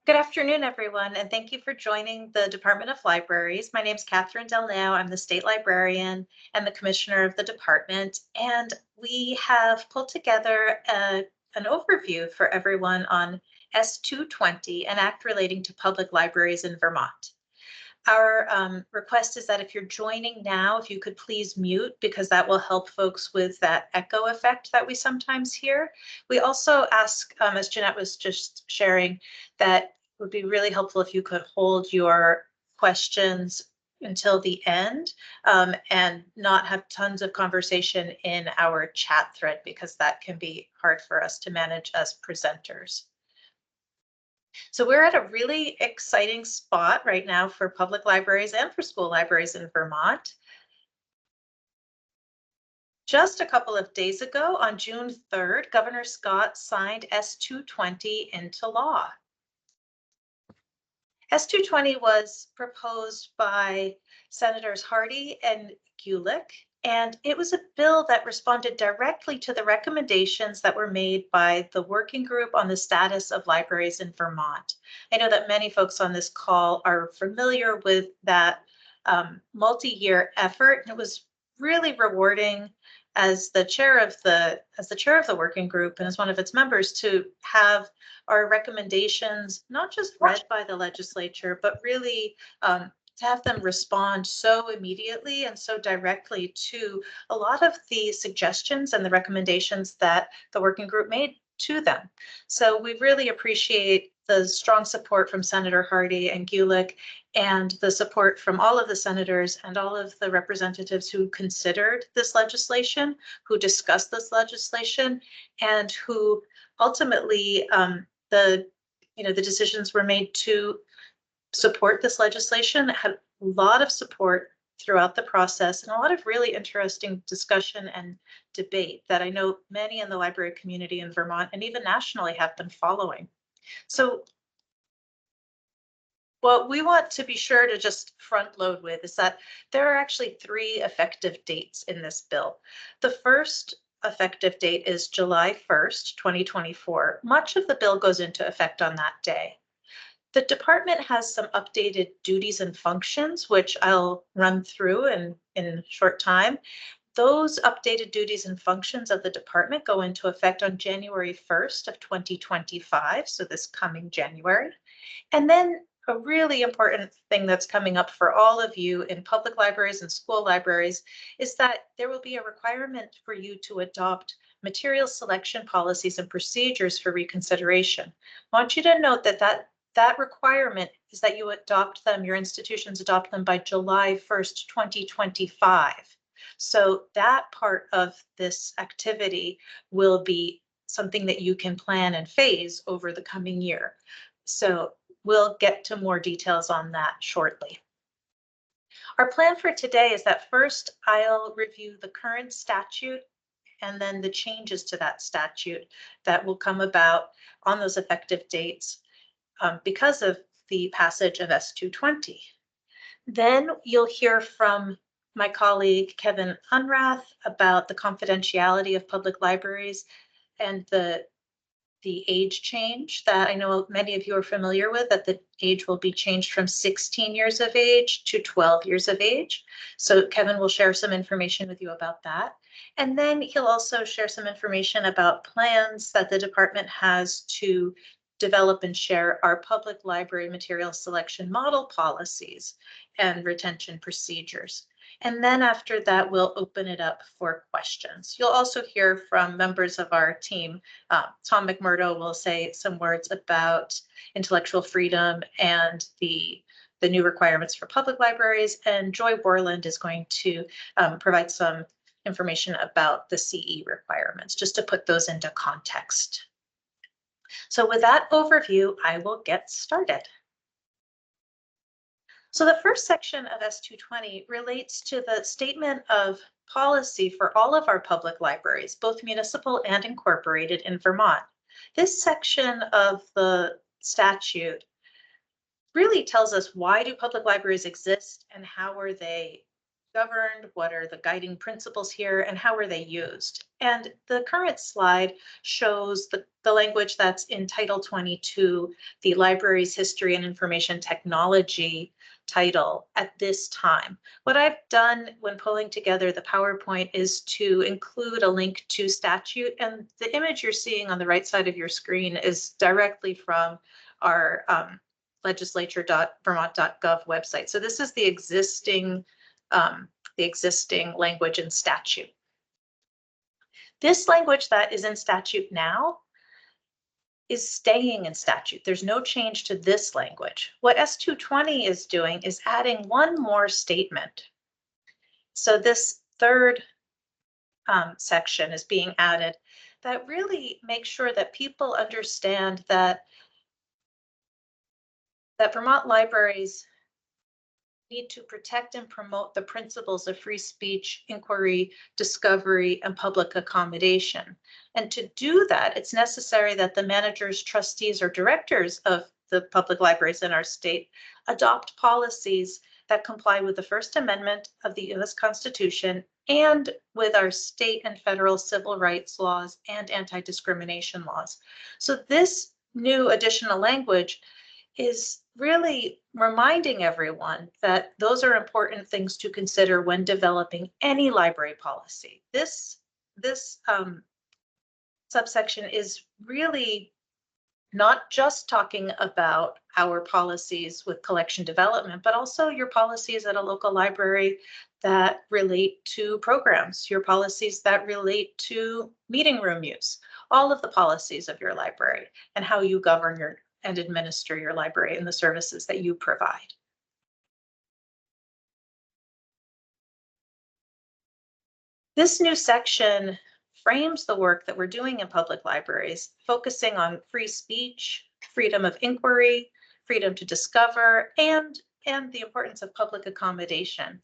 Good afternoon, everyone, and thank you for joining the Department of Libraries. My name is Catherine Delneo. I'm the State Librarian and the Commissioner of the department, and we have pulled together an overview for everyone on S.220, an act relating to public libraries in Vermont. Our request is that if you're joining now, if you could please mute, because that will help folks with that echo effect that we sometimes hear. We also ask, as Jeanette was just sharing, that it would be really helpful if you could hold your questions until the end and not have tons of conversation in our chat thread, because that can be hard for us to manage as presenters. So we're at a really exciting spot right now for public libraries and for school libraries in Vermont. Just a couple of days ago, on June 3rd, Governor Scott signed S.220 into law. S.220 was proposed by Senators Hardy and Gulick, and it was a bill that responded directly to the recommendations that were made by the working group on the status of libraries in Vermont. I know that many folks on this call are familiar with that multi-year effort, and it was really rewarding as the chair of the working group and as one of its members to have our recommendations not just read by the legislature, but really to have them respond so immediately and so directly to a lot of the suggestions and the recommendations that the working group made to them. So we really appreciate the strong support from Senator Hardy and Gulick, and the support from all of the senators and all of the representatives who considered this legislation, who discussed this legislation, and who ultimately the decisions were made to support this legislation. Had a lot of support throughout the process and a lot of really interesting discussion and debate that I know many in the library community in Vermont and even nationally have been following. So what we want to be sure to just front load with is that there are actually 3 effective dates in this bill. The first effective date is July 1st, 2024. Much of the bill goes into effect on that day. The department has some updated duties and functions, which I'll run through in a short time. Those updated duties and functions of the department go into effect on January 1st of 2025, so this coming January. And then a really important thing that's coming up for all of you in public libraries and school libraries is that there will be a requirement for you to adopt material selection policies and procedures for reconsideration. I want you to note that requirement is that you adopt them, your institutions adopt them by July 1st, 2025. So that part of this activity will be something that you can plan and phase over the coming year. So we'll get to more details on that shortly. Our plan for today is that first I'll review the current statute and then the changes to that statute that will come about on those effective dates because of the passage of S.220. Then you'll hear from my colleague Kevin Unrath about the confidentiality of public libraries and the age change that I know many of you are familiar with, that the age will be changed from 16 years of age to 12 years of age. So Kevin will share some information with you about that. And then he'll also share some information about plans that the department has to develop and share our public library material selection model policies and retention procedures. And then after that, we'll open it up for questions. You'll also hear from members of our team. Tom McMurdo will say some words about intellectual freedom and the new requirements for public libraries. And Joy Borland is going to provide some information about the CE requirements, just to put those into context. So with that overview, I will get started. So the first section of S.220 relates to the statement of policy for all of our public libraries, both municipal and incorporated in Vermont. This section of the statute really tells us, why do public libraries exist and how are they governed, what are the guiding principles here, and how are they used? And the current slide shows the language that's in Title 22, the Library's History and Information Technology title at this time. What I've done when pulling together the PowerPoint is to include a link to statute, and the image you're seeing on the right side of your screen is directly from our legislature.vermont.gov website. So this is the existing language in statute. This language that is in statute now is staying in statute. There's no change to this language. What S.220 is doing is adding one more statement. So this third section is being added that really makes sure that people understand that Vermont libraries need to protect and promote the principles of free speech, inquiry, discovery, and public accommodation. And to do that, it's necessary that the managers, trustees, or directors of the public libraries in our state adopt policies that comply with the First Amendment of the U.S. Constitution and with our state and federal civil rights laws and anti-discrimination laws. So this new additional language is really reminding everyone that those are important things to consider when developing any library policy. This subsection is really not just talking about our policies with collection development, but also your policies at a local library that relate to programs, your policies that relate to meeting room use, all of the policies of your library and how you govern and administer your library and the services that you provide. This new section frames the work that we're doing in public libraries, focusing on free speech, freedom of inquiry, freedom to discover, and the importance of public accommodation.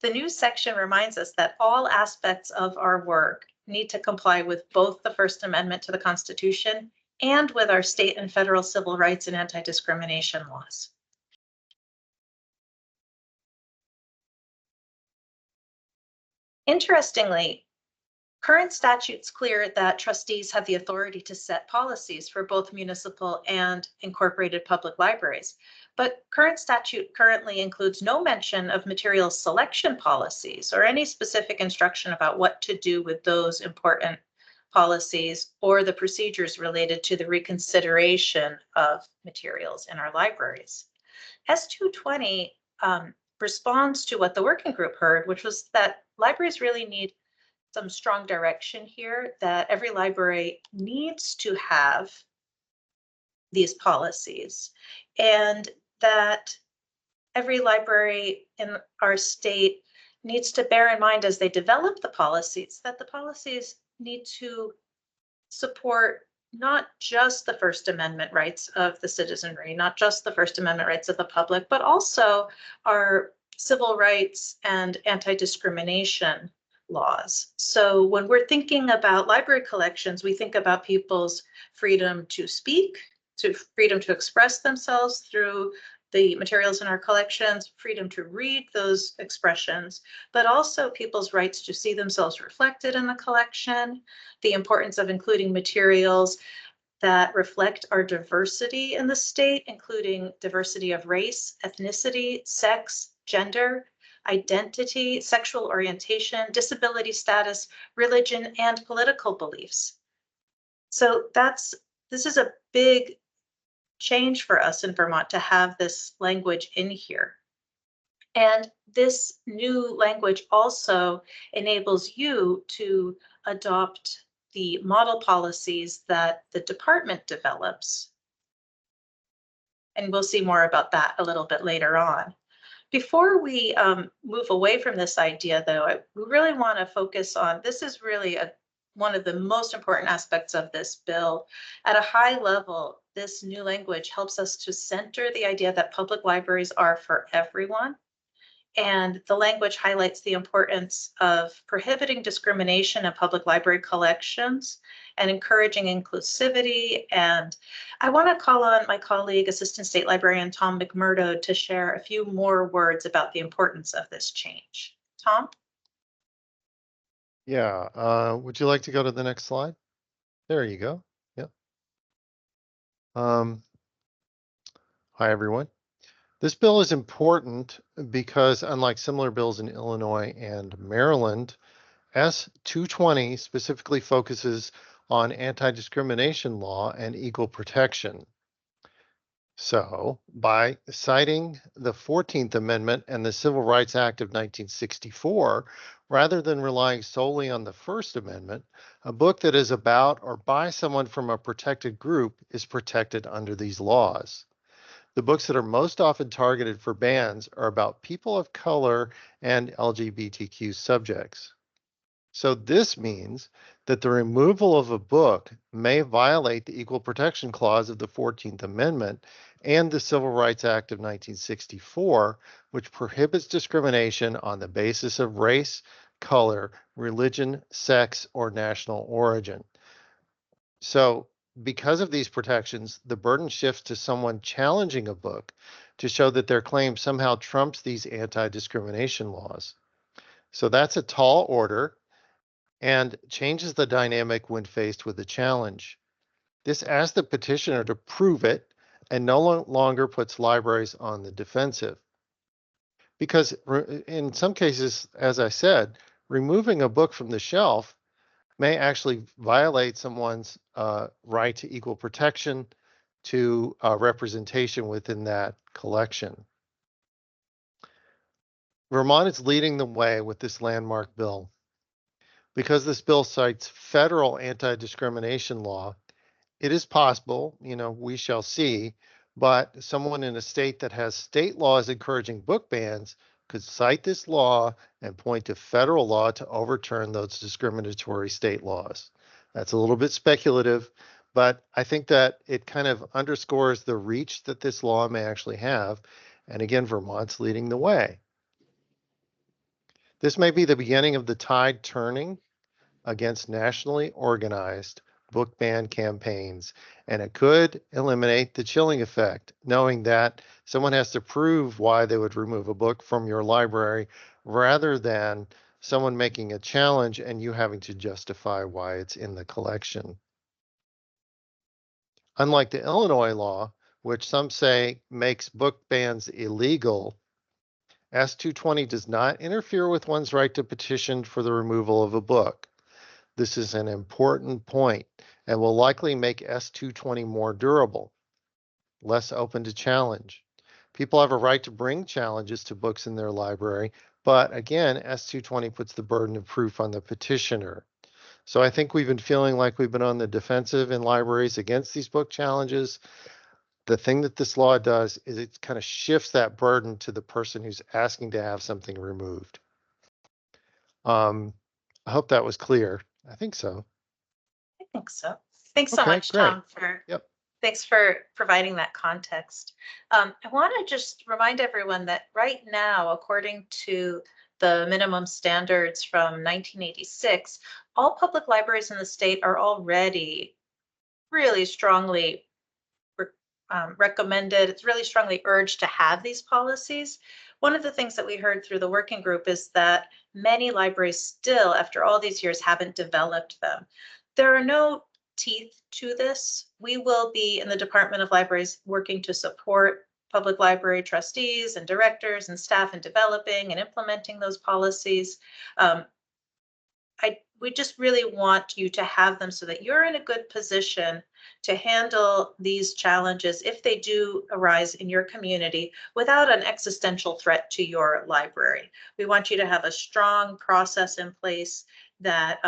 The new section reminds us that all aspects of our work need to comply with both the First Amendment to the Constitution and with our state and federal civil rights and anti-discrimination laws. Interestingly, current statute's clear that trustees have the authority to set policies for both municipal and incorporated public libraries, but current statute currently includes no mention of material selection policies or any specific instruction about what to do with those important policies or the procedures related to the reconsideration of materials in our libraries. S.220 responds to what the working group heard, which was that libraries really need some strong direction here, that every library needs to have these policies, and that every library in our state needs to bear in mind as they develop the policies that the policies need to support not just the First Amendment rights of the citizenry, not just the First Amendment rights of the public, but also our civil rights and anti-discrimination laws. So when we're thinking about library collections, we think about people's freedom to speak, to freedom to express themselves through the materials in our collections, freedom to read those expressions, but also people's rights to see themselves reflected in the collection, the importance of including materials that reflect our diversity in the state, including diversity of race, ethnicity, sex, gender, identity, sexual orientation, disability status, religion, and political beliefs. So this is a big change for us in Vermont to have this language in here. And this new language also enables you to adopt the model policies that the department develops. And we'll see more about that a little bit later on. Before we move away from this idea, though, we really want to focus on, this is really one of the most important aspects of this bill. At a high level, this new language helps us to center the idea that public libraries are for everyone. And the language highlights the importance of prohibiting discrimination in public library collections and encouraging inclusivity. And I want to call on my colleague, Assistant State Librarian Tom McMurdo, to share a few more words about the importance of this change. Tom? Yeah, would you like to go to the next slide? There you go. Yep. Hi, everyone. This bill is important because unlike similar bills in Illinois and Maryland, S.220 specifically focuses on anti-discrimination law and equal protection. So, by citing the 14th Amendment and the Civil Rights Act of 1964, rather than relying solely on the First Amendment, a book that is about or by someone from a protected group is protected under these laws. The books that are most often targeted for bans are about people of color and LGBTQ subjects. So this means that the removal of a book may violate the Equal Protection Clause of the 14th Amendment and the Civil Rights Act of 1964, which prohibits discrimination on the basis of race, color, religion, sex, or national origin. So because of these protections, the burden shifts to someone challenging a book to show that their claim somehow trumps these anti-discrimination laws. So that's a tall order and changes the dynamic when faced with a challenge. This asks the petitioner to prove it and no longer puts libraries on the defensive. Because in some cases, as I said, removing a book from the shelf may actually violate someone's right to equal protection, to representation within that collection. Vermont is leading the way with this landmark bill. Because this bill cites federal anti-discrimination law, it is possible, we shall see, but someone in a state that has state laws encouraging book bans could cite this law and point to federal law to overturn those discriminatory state laws. That's a little bit speculative, but I think that it kind of underscores the reach that this law may actually have. And again, Vermont's leading the way. This may be the beginning of the tide turning against nationally organized book ban campaigns, and it could eliminate the chilling effect, knowing that someone has to prove why they would remove a book from your library rather than someone making a challenge and you having to justify why it's in the collection. Unlike the Illinois law, which some say makes book bans illegal, S.220 does not interfere with one's right to petition for the removal of a book. This is an important point and will likely make S.220 more durable, less open to challenge. People have a right to bring challenges to books in their library, but again, S.220 puts the burden of proof on the petitioner. So I think we've been feeling like we've been on the defensive in libraries against these book challenges. The thing that this law does is it kind of shifts that burden to the person who's asking to have something removed. I hope that was clear. I think so. I think so. Thanks so Okay, much, great. Tom, for Yep. thanks for providing that context. I want to just remind everyone that right now, according to the minimum standards from 1986, all public libraries in the state are already really strongly recommended. It's really strongly urged to have these policies. One of the things that we heard through the working group is that many libraries still, after all these years, haven't developed them. There are no teeth to this. We will be in the Department of Libraries working to support public library trustees and directors and staff in developing and implementing those policies. We just really want you to have them so that you're in a good position to handle these challenges if they do arise in your community without an existential threat to your library. We want you to have a strong process in place that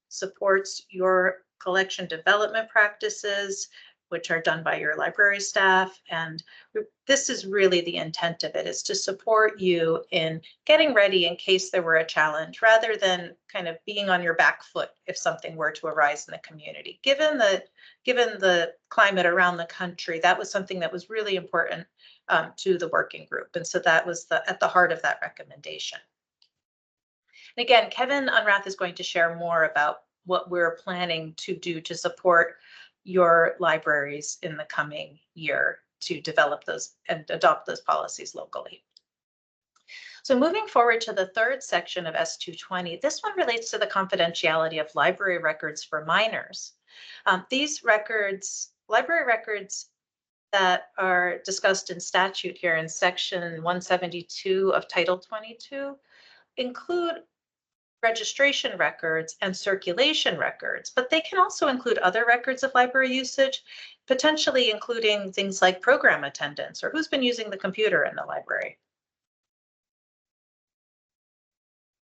supports your collection development practices, which are done by your library staff. And this is really the intent of it, is to support you in getting ready in case there were a challenge, rather than kind of being on your back foot if something were to arise in the community. Given the climate around the country, that was something that was really important to the working group. And so that was at the heart of that recommendation. And again, Kevin Unrath is going to share more about what we're planning to do to support your libraries in the coming year to develop those and adopt those policies locally. So moving forward to the third section of S.220, this one relates to the confidentiality of library records for minors. These records, library records that are discussed in statute here in section 172 of Title 22 include registration records and circulation records, but they can also include other records of library usage, potentially including things like program attendance or who's been using the computer in the library.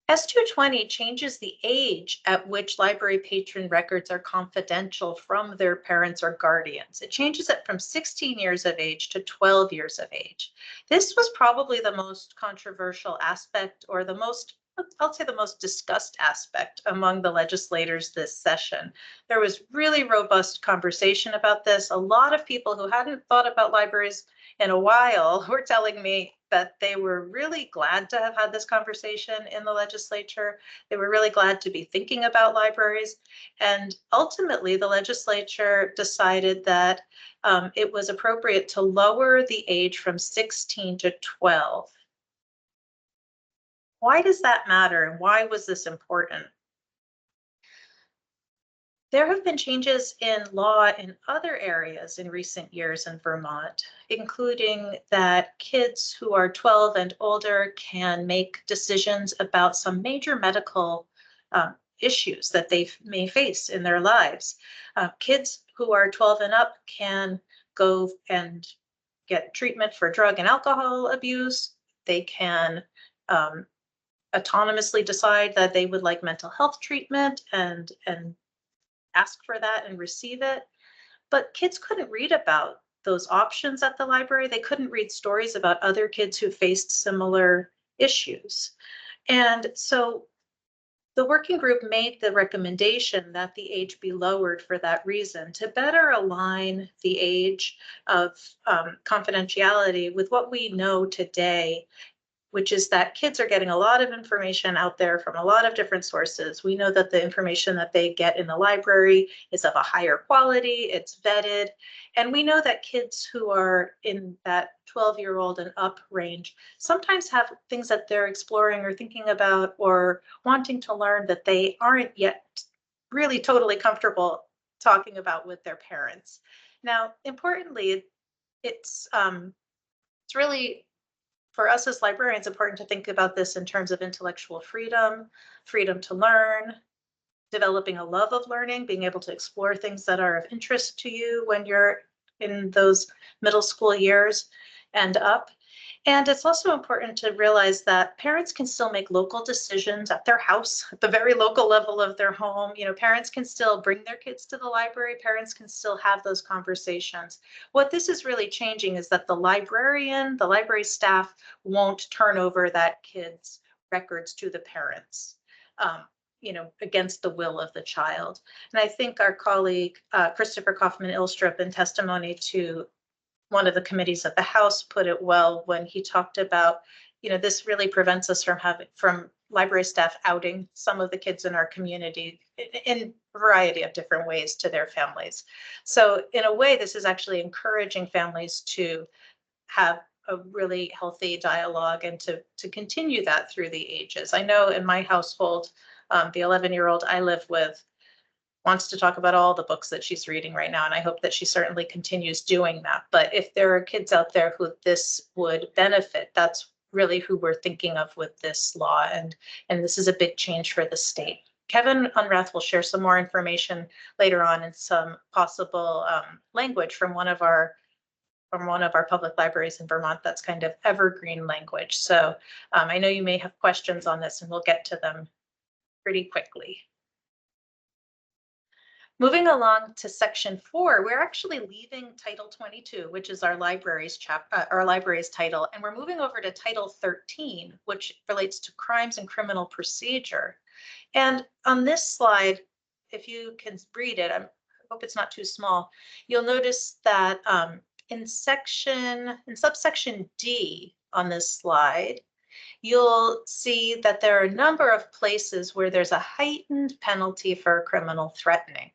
S.220 changes the age at which library patron records are confidential from their parents or guardians. It changes it from 16 years of age to 12 years of age. This was probably the most controversial aspect, or the most, I'll say the most discussed aspect among the legislators this session. There was really robust conversation about this. A lot of people who hadn't thought about libraries in a while were telling me that they were really glad to have had this conversation in the legislature. They were really glad to be thinking about libraries. And ultimately, the legislature decided that it was appropriate to lower the age from 16 to 12. Why does that matter, and why was this important? There have been changes in law in other areas in recent years in Vermont, including that kids who are 12 and older can make decisions about some major medical issues that they may face in their lives. Kids who are 12 and up can go and get treatment for drug and alcohol abuse. They can autonomously decide that they would like mental health treatment and ask for that and receive it. But kids couldn't read about those options at the library. They couldn't read stories about other kids who faced similar issues. And so the working group made the recommendation that the age be lowered for that reason, to better align the age of confidentiality with what we know today, which is that kids are getting a lot of information out there from a lot of different sources. We know that the information that they get in the library is of a higher quality, it's vetted, and we know that kids who are in that 12-year-old and up range sometimes have things that they're exploring or thinking about or wanting to learn that they aren't yet really totally comfortable talking about with their parents. Now, importantly, it's really, for us as librarians, important to think about this in terms of intellectual freedom, freedom to learn, developing a love of learning, being able to explore things that are of interest to you when you're in those middle school years and up. And it's also important to realize that parents can still make local decisions at their house, at the very local level of their home. You know, parents can still bring their kids to the library. Parents can still have those conversations. What this is really changing is that the librarian, the library staff won't turn over that kid's records to the parents, you know, against the will of the child. And I think our colleague, Christopher Kaufman-Ilstrup, in testimony to one of the committees of the House, put it well when he talked about, you know, this really prevents us from library staff outing some of the kids in our community in a variety of different ways to their families. So in a way, this is actually encouraging families to have a really healthy dialogue and to continue that through the ages. I know in my household, the 11-year-old I live with wants to talk about all the books that she's reading right now, and I hope that she certainly continues doing that. But if there are kids out there who this would benefit, that's really who we're thinking of with this law, and this is a big change for the state. Kevin Unrath will share some more information later on and some possible language from one of our public libraries in Vermont that's kind of evergreen language. So I know you may have questions on this, and we'll get to them pretty quickly. Moving along to section 4, we're actually leaving Title 22, which is our libraries title, and we're moving over to Title 13, which relates to crimes and criminal procedure. And on this slide, if you can read it, I hope it's not too small, you'll notice that in subsection D on this slide, you'll see that there are a number of places where there's a heightened penalty for criminal threatening.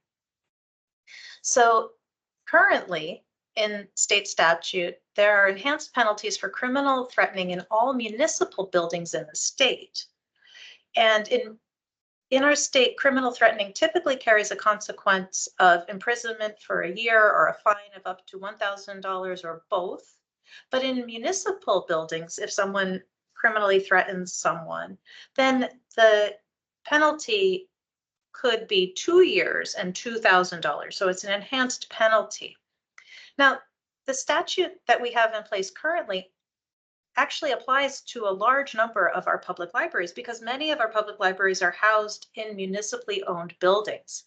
So currently, in state statute, there are enhanced penalties for criminal threatening in all municipal buildings in the state. And in our state, criminal threatening typically carries a consequence of imprisonment for a year or a fine of up to $1,000 or both. But in municipal buildings, if someone criminally threatens someone, then the penalty could be 2 years and $2,000. So it's an enhanced penalty. Now, the statute that we have in place currently actually applies to a large number of our public libraries because many of our public libraries are housed in municipally owned buildings.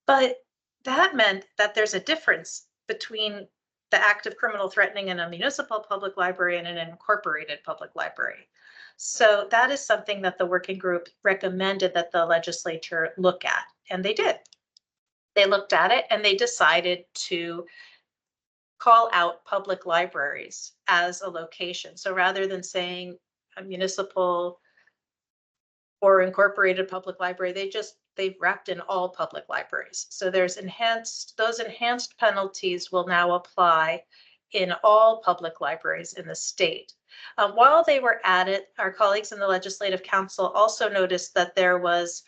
But that meant that there's a difference between the act of criminal threatening in a municipal public library and an incorporated public library. So that is something that the working group recommended that the legislature look at, and they did. They looked at it and they decided to call out public libraries as a location. So rather than saying a municipal or incorporated public library, they've wrapped in all public libraries. So those enhanced penalties will now apply in all public libraries in the state. While they were at it, our colleagues in the Legislative Council also noticed that there was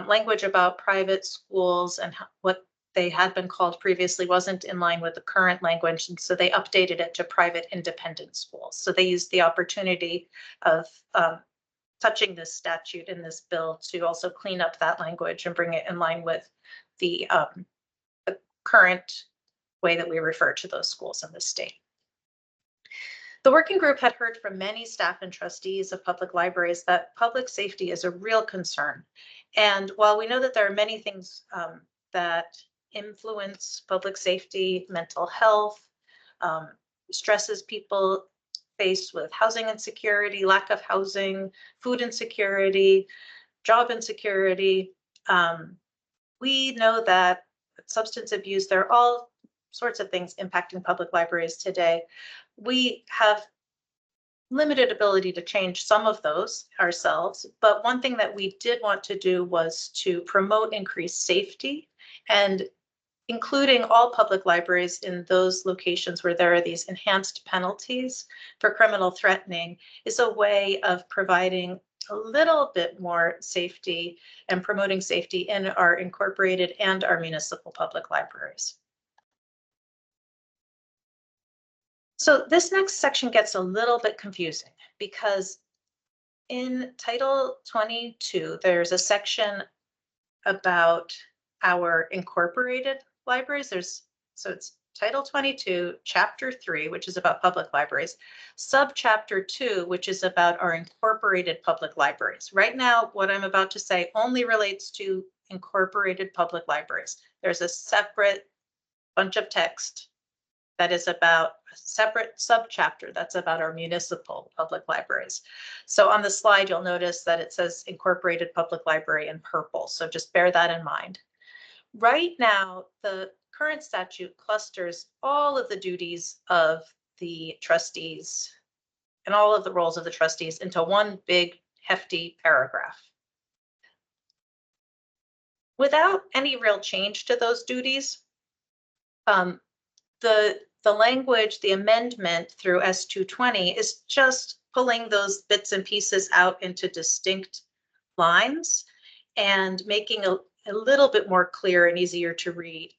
language about private schools and what they had been called previously wasn't in line with the current language, and so they updated it to private independent schools. So they used the opportunity of touching this statute in this bill to also clean up that language and bring it in line with the current way that we refer to those schools in the state. The working group had heard from many staff and trustees of public libraries that public safety is a real concern. And while we know that there are many things that influence public safety, mental health, stresses people face with housing insecurity, lack of housing, food insecurity, job insecurity. We know that substance abuse, there are all sorts of things impacting public libraries today. We have limited ability to change some of those ourselves, but one thing that we did want to do was to promote increased safety, and including all public libraries in those locations where there are these enhanced penalties for criminal threatening is a way of providing a little bit more safety and promoting safety in our incorporated and our municipal public libraries. So this next section gets a little bit confusing because in Title 22, there's a section about our incorporated libraries. So it's Title 22, Chapter 3, which is about public libraries, Subchapter 2, which is about our incorporated public libraries. Right now, what I'm about to say only relates to incorporated public libraries. There's a separate bunch of text that is about a separate subchapter that's about our municipal public libraries. So on the slide, you'll notice that it says incorporated public library in purple. So just bear that in mind. Right now, the current statute clusters all of the duties of the trustees and all of the roles of the trustees into one big hefty paragraph. Without any real change to those duties, the language, the amendment through S.220 is just pulling those bits and pieces out into distinct lines and making a little bit more clear and easier to read.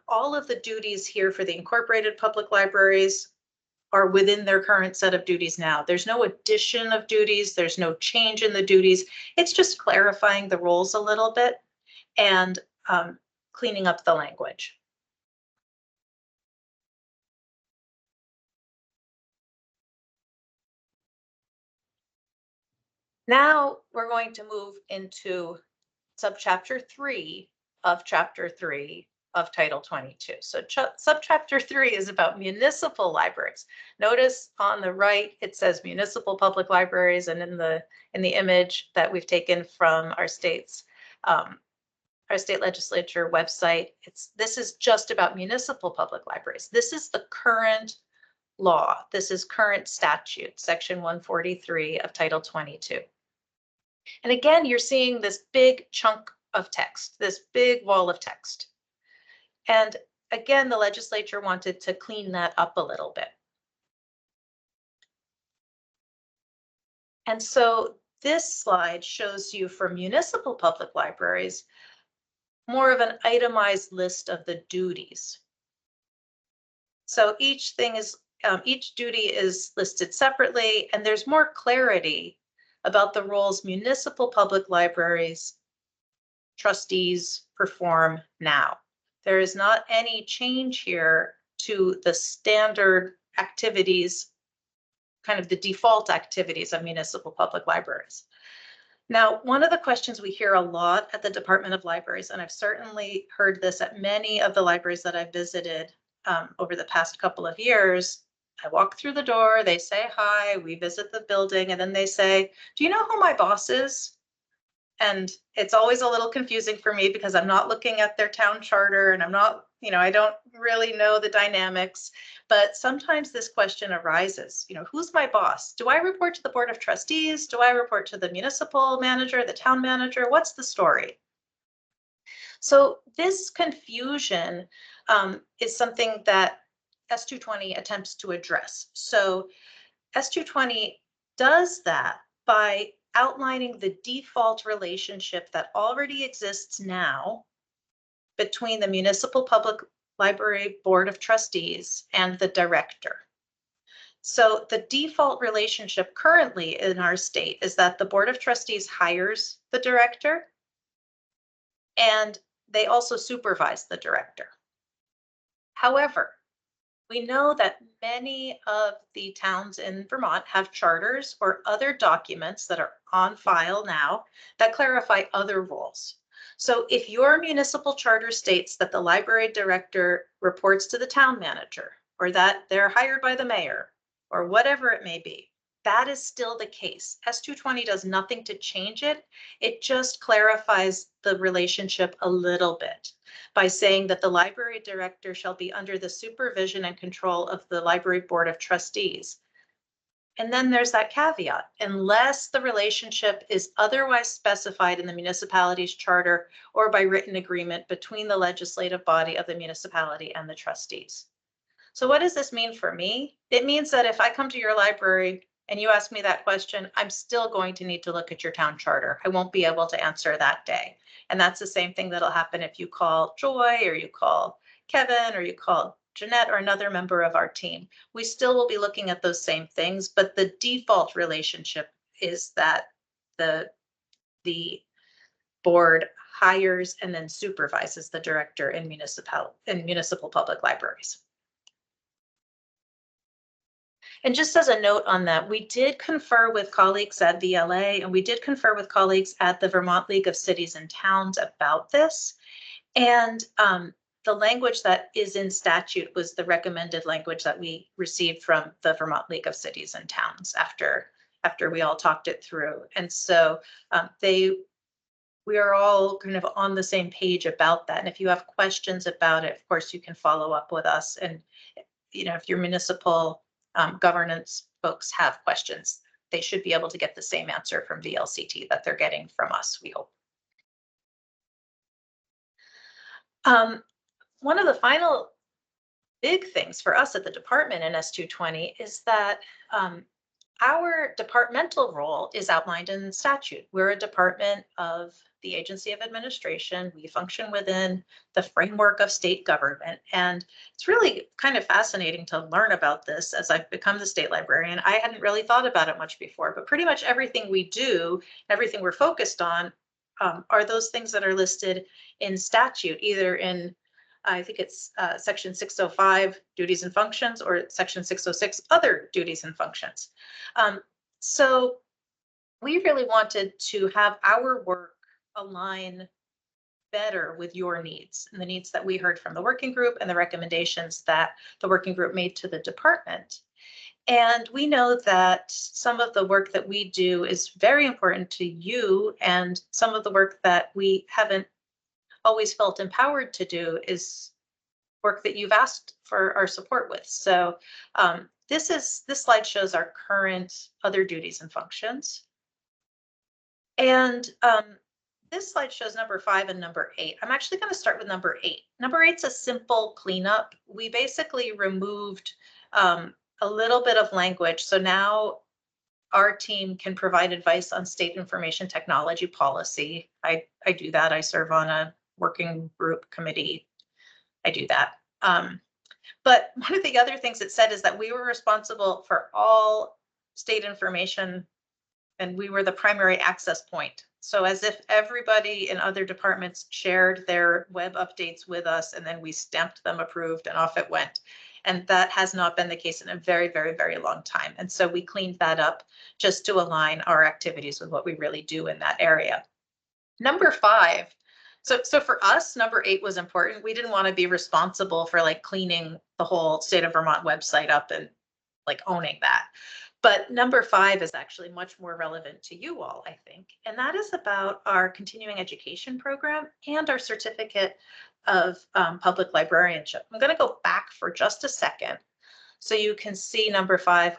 All of the duties here for the incorporated public libraries are within their current set of duties now. There's no addition of duties. There's no change in the duties. It's just clarifying the roles a little bit and cleaning up the language. Now we're going to move into subchapter 3 of Chapter 3 of Title 22. So subchapter 3 is about municipal libraries. Notice on the right it says municipal public libraries, and in the image that we've taken from our state legislature website, this is just about municipal public libraries. This is the current law. This is current statute, Section 143 of Title 22. And again, you're seeing this big chunk of text, this big wall of text. And again, the legislature wanted to clean that up a little bit. And so this slide shows you for municipal public libraries more of an itemized list of the duties. So each thing is, each duty is listed separately, and there's more clarity about the roles municipal public libraries trustees perform now. There is not any change here to the standard activities, kind of the default activities of municipal public libraries. Now, one of the questions we hear a lot at the Department of Libraries, and I've certainly heard this at many of the libraries that I've visited over the past couple of years, I walk through the door, they say hi, we visit the building, and then they say, do you know who my boss is? And it's always a little confusing for me because I'm not looking at their town charter and I'm not, I don't really know the dynamics, but sometimes this question arises, who's my boss? Do I report to the Board of Trustees? Do I report to the municipal manager, the town manager? What's the story? So this confusion is something that S.220 attempts to address. So S.220 does that by outlining the default relationship that already exists now between the Municipal Public Library Board of Trustees and the director. So the default relationship currently in our state is that the Board of Trustees hires the director and they also supervise the director. However, we know that many of the towns in Vermont have charters or other documents that are on file now that clarify other roles. So if your municipal charter states that the library director reports to the town manager or that they're hired by the mayor or whatever it may be, that is still the case. S.220 does nothing to change it. It just clarifies the relationship a little bit by saying that the library director shall be under the supervision and control of the library board of trustees. And then there's that caveat, unless the relationship is otherwise specified in the municipality's charter or by written agreement between the legislative body of the municipality and the trustees. So what does this mean for me? It means that if I come to your library and you ask me that question, I'm still going to need to look at your town charter. I won't be able to answer that day. And that's the same thing that'll happen if you call Joy or you call Kevin or you call Jeanette or another member of our team. We still will be looking at those same things, but the default relationship is that the board hires and then supervises the director in municipal public libraries. And just as a note on that, we did confer with colleagues at VLA and we did confer with colleagues at the Vermont League of Cities and Towns about this. And the language that is in statute was the recommended language that we received from the Vermont League of Cities and Towns after we all talked it through. And so we are all kind of on the same page about that. And if you have questions about it, of course, you can follow up with us. And if your municipal governance folks have questions, they should be able to get the same answer from VLCT that they're getting from us, we hope. One of the final big things for us at the department in S.220 is that our departmental role is outlined in statute. We're a department of the Agency of Administration. We function within the framework of state government. And it's really kind of fascinating to learn about this as I've become the state librarian. I hadn't really thought about it much before, but pretty much everything we do, everything we're focused on, are those things that are listed in statute, either in I think it's section 605 duties and functions or section 606 other duties and functions. So we really wanted to have our work align better with your needs and the needs that we heard from the working group and the recommendations that the working group made to the department. And we know that some of the work that we do is very important to you, and some of the work that we haven't always felt empowered to do is work that you've asked for our support with. So this slide shows our current other duties and functions. And this slide shows number 5 and number 8. I'm actually going to start with number 8. Number 8's a simple cleanup. We basically removed a little bit of language. So now our team can provide advice on state information technology policy. I do that. I serve on a working group committee. I do that. But one of the other things it said is that we were responsible for all state information and we were the primary access point. So as if everybody in other departments shared their web updates with us and then we stamped them approved and off it went. And that has not been the case in a very, very, very long time. And so we cleaned that up just to align our activities with what we really do in that area. Number 5. So for us, number 8 was important. We didn't want to be responsible for like cleaning the whole state of Vermont website up and like owning that. But number 5 is actually much more relevant to you all, I think. And that is about our continuing education program and our certificate of public librarianship. I'm going to go back for just a second so you can see number 5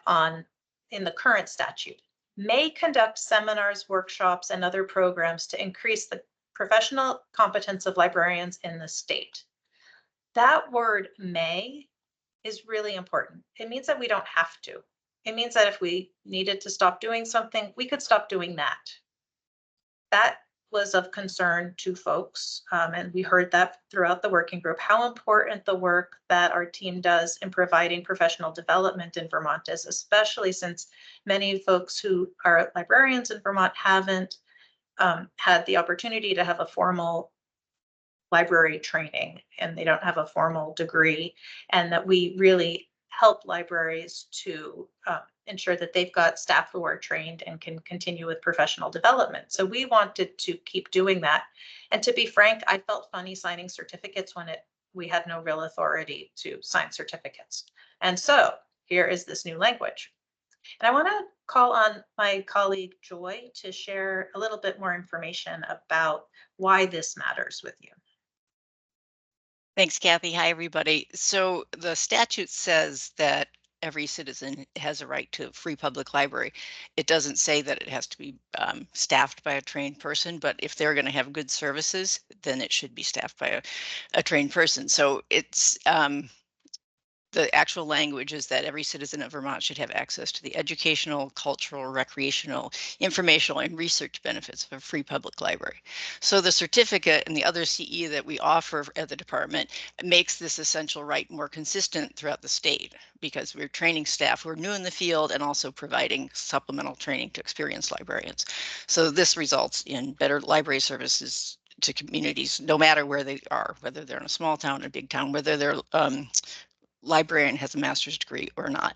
in the current statute. May conduct seminars, workshops, and other programs to increase the professional competence of librarians in the state. That word may is really important. It means that we don't have to. It means that if we needed to stop doing something, we could stop doing that. That was of concern to folks, and we heard that throughout the working group, how important the work that our team does in providing professional development in Vermont is, especially since many folks who are librarians in Vermont haven't had the opportunity to have a formal library training and they don't have a formal degree, and that we really help libraries to ensure that they've got staff who are trained and can continue with professional development. So we wanted to keep doing that. And to be frank, I felt funny signing certificates when we had no real authority to sign certificates. And so here is this new language. And I want to call on my colleague Joy to share a little bit more information about why this matters with you. Thanks, Kathy. Hi, everybody. So the statute says that every citizen has a right to a free public library. It doesn't say that it has to be staffed by a trained person, but if they're going to have good services, then it should be staffed by a trained person. So it's the actual language is that every citizen of Vermont should have access to the educational, cultural, recreational, informational, and research benefits of a free public library. So the certificate and the other CE that we offer at the department makes this essential right more consistent throughout the state, because we're training staff who are new in the field and also providing supplemental training to experienced librarians. So this results in better library services to communities, no matter where they are, whether they're in a small town or a big town, whether they're librarian has a master's degree or not.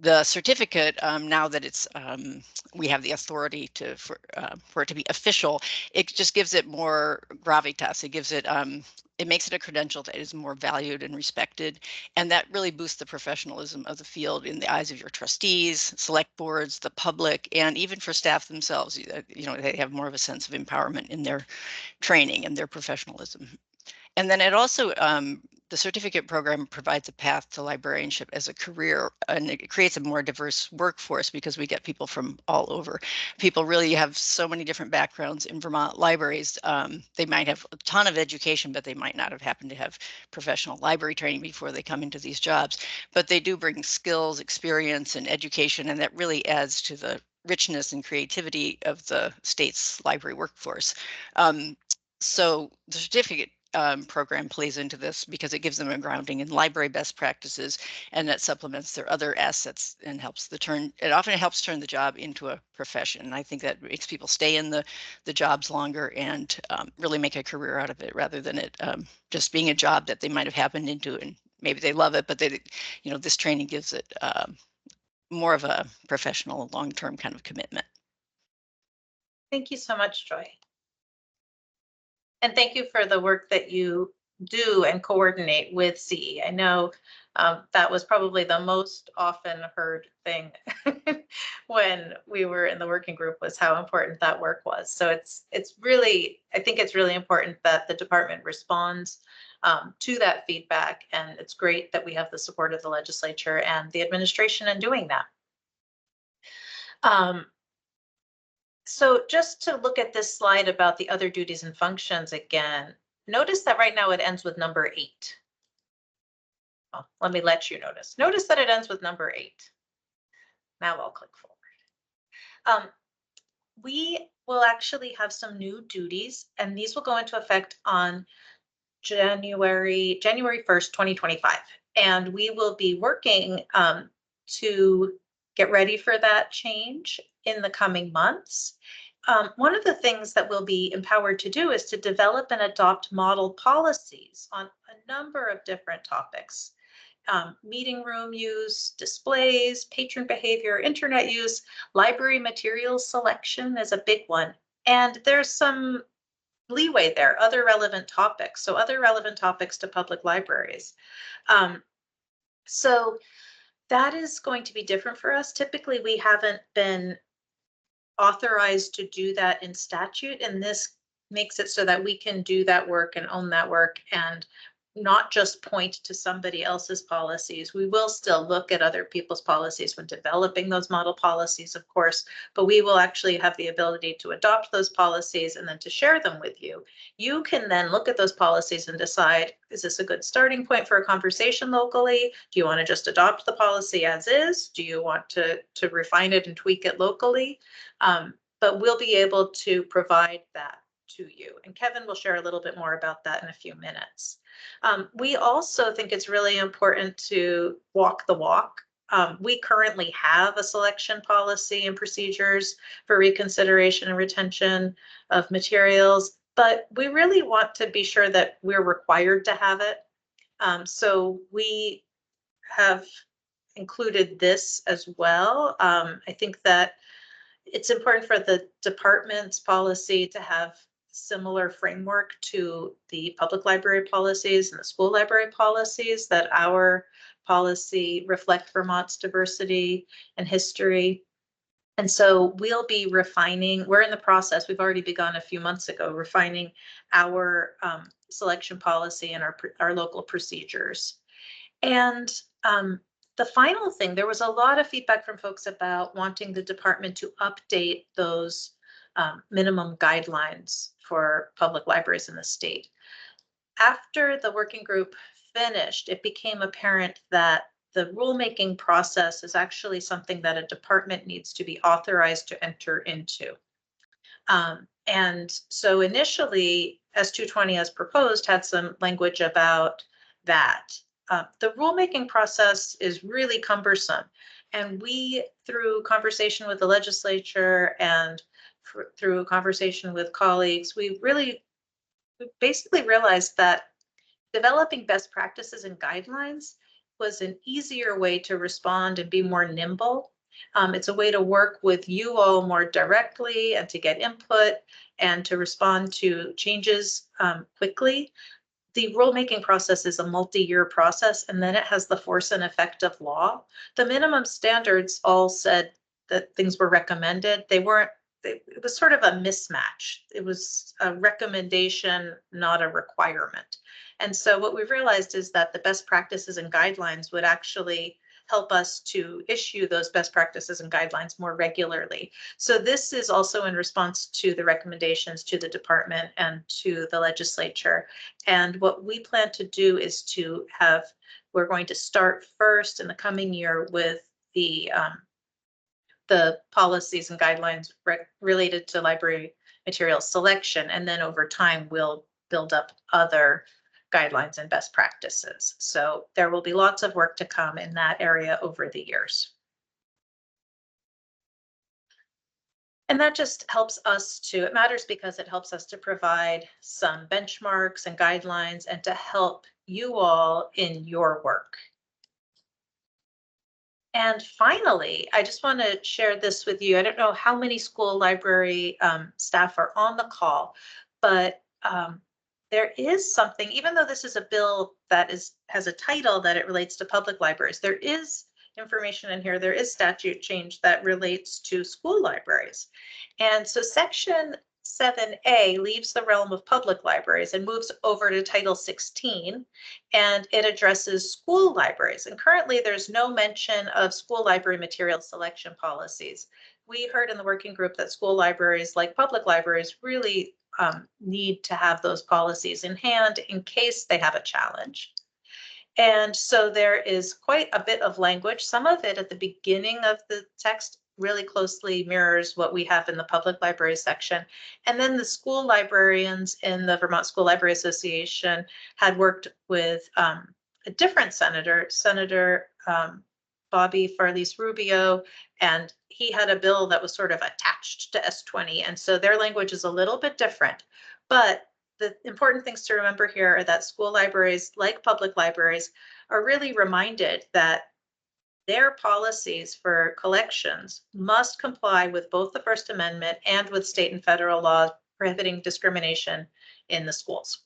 The certificate, now that it's we have the authority for it to be official, it just gives it more gravitas. It gives it it makes it a credential that is more valued and respected, and that really boosts the professionalism of the field in the eyes of your trustees, select boards, the public, and even for staff themselves. You know, they have more of a sense of empowerment in their training and their professionalism. And then it also, the certificate program provides a path to librarianship as a career, and it creates a more diverse workforce because we get people from all over. People really have so many different backgrounds in Vermont libraries. They might have a ton of education, but they might not have happened to have professional library training before they come into these jobs. But they do bring skills, experience, and education, and that really adds to the richness and creativity of the state's library workforce. So the certificate program plays into this because it gives them a grounding in library best practices, and that supplements their other assets and helps it often helps turn the job into a profession. And I think that makes people stay in the jobs longer and really make a career out of it, rather than it just being a job that they might have happened into and maybe they love it, but this training gives it more of a professional long-term kind of commitment. Thank you so much, Joy. And thank you for the work that you do and coordinate with CE. I know that was probably the most often heard thing when we were in the working group, was how important that work was. So it's really, I think it's really important that the department responds to that feedback, and it's great that we have the support of the legislature and the administration in doing that. So just to look at this slide about the other duties and functions again, notice that right now it ends with number 8. Well, let me let you notice. Notice that it ends with number 8. Now I'll click forward. We will actually have some new duties, and these will go into effect on January 1st, 2025. And we will be working to get ready for that change in the coming months. One of the things that we'll be empowered to do is to develop and adopt model policies on a number of different topics. Meeting room use, displays, patron behavior, internet use, library materials selection is a big one. And there's some leeway there, other relevant topics. So other relevant topics to public libraries. So that is going to be different for us. Typically, we haven't been authorized to do that in statute, and this makes it so that we can do that work and own that work and not just point to somebody else's policies. We will still look at other people's policies when developing those model policies, of course, but we will actually have the ability to adopt those policies and then to share them with you. You can then look at those policies and decide, is this a good starting point for a conversation locally? Do you want to just adopt the policy as is? Do you want to refine it and tweak it locally? But we'll be able to provide that to you. And Kevin will share a little bit more about that in a few minutes. We also think it's really important to walk the walk. We currently have a selection policy and procedures for reconsideration and retention of materials, but we really want to be sure that we're required to have it. So we have included this as well. I think that it's important for the department's policy to have similar framework to the public library policies and the school library policies, that our policy reflect Vermont's diversity and history. And so we'll be refining, we're in the process, we've already begun a few months ago, refining our selection policy and our local procedures. And the final thing, there was a lot of feedback from folks about wanting the department to update those minimum guidelines for public libraries in the state. After the working group finished, it became apparent that the rulemaking process is actually something that a department needs to be authorized to enter into. And so initially, S.220 as proposed had some language about that. The rulemaking process is really cumbersome. And we, through conversation with the legislature and through conversation with colleagues, we basically realized that developing best practices and guidelines was an easier way to respond and be more nimble. It's a way to work with you all more directly and to get input and to respond to changes quickly. The rulemaking process is a multi-year process, and then it has the force and effect of law. The minimum standards all said that things were recommended. They weren't, it was sort of a mismatch. It was a recommendation, not a requirement. And so what we've realized is that the best practices and guidelines would actually help us to issue those best practices and guidelines more regularly. So this is also in response to the recommendations to the department and to the legislature. And what we plan to do is to have, we're going to start first in the coming year with the policies and guidelines related to library material selection. And then over time, we'll build up other guidelines and best practices. So there will be lots of work to come in that area over the years. And that just helps us to, it matters because it helps us to provide some benchmarks and guidelines and to help you all in your work. And finally, I just want to share this with you. I don't know how many school library staff are on the call, but there is something, even though this is a bill that has a title that it relates to public libraries, there is information in here, there is statute change that relates to school libraries. And so Section 7A leaves the realm of public libraries and moves over to Title 16, and it addresses school libraries. And currently there's no mention of school library material selection policies. we heard in the working group that school libraries, like public libraries, really need to have those policies in hand in case they have a challenge. And so there is quite a bit of language. Some of it at the beginning of the text really closely mirrors what we have in the public library section. And then the school librarians in the Vermont School Library Association had worked with a different senator, Senator Bobby Farley's Rubio, and he had a bill that was sort of attached to S.220. And so their language is a little bit different. But the important things to remember here are that school libraries, like public libraries, are really reminded that their policies for collections must comply with both the First Amendment and with state and federal laws prohibiting discrimination in the schools.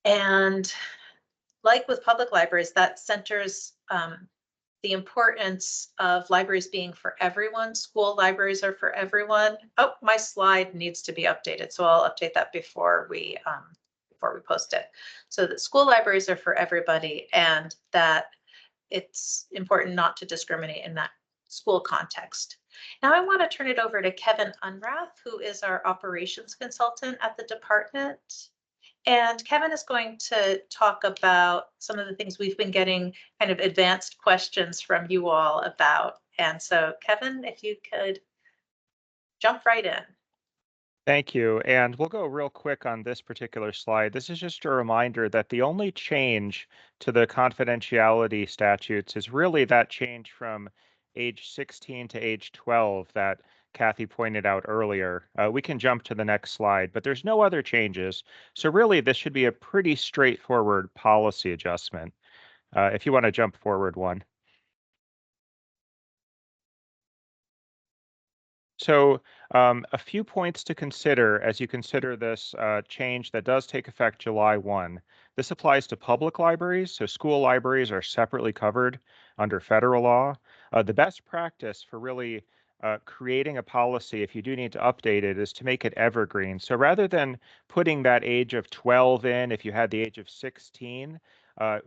And like with public libraries, that centers the importance of libraries being for everyone. School libraries are for everyone. Oh, my slide needs to be updated, so I'll update that before we post it. So that school libraries are for everybody, and that it's important not to discriminate in that school context. Now I want to turn it over to Kevin Unrath, who is our operations consultant at the department. And Kevin is going to talk about some of the things we've been getting kind of advanced questions from you all about. And so Kevin, if you could jump right in. Thank you. And we'll go real quick on this particular slide. This is just a reminder that the only change to the confidentiality statutes is really that change from age 16 to age 12 that Cathy pointed out earlier. We can jump to the next slide, but there's no other changes. So really, this should be a pretty straightforward policy adjustment. If you want to jump forward one. So a few points to consider as you consider this change that does take effect July 1. This applies to public libraries, so school libraries are separately covered under federal law. The best practice for really creating a policy, if you do need to update it, is to make it evergreen. So rather than putting that age of 12 in, if you had the age of 16,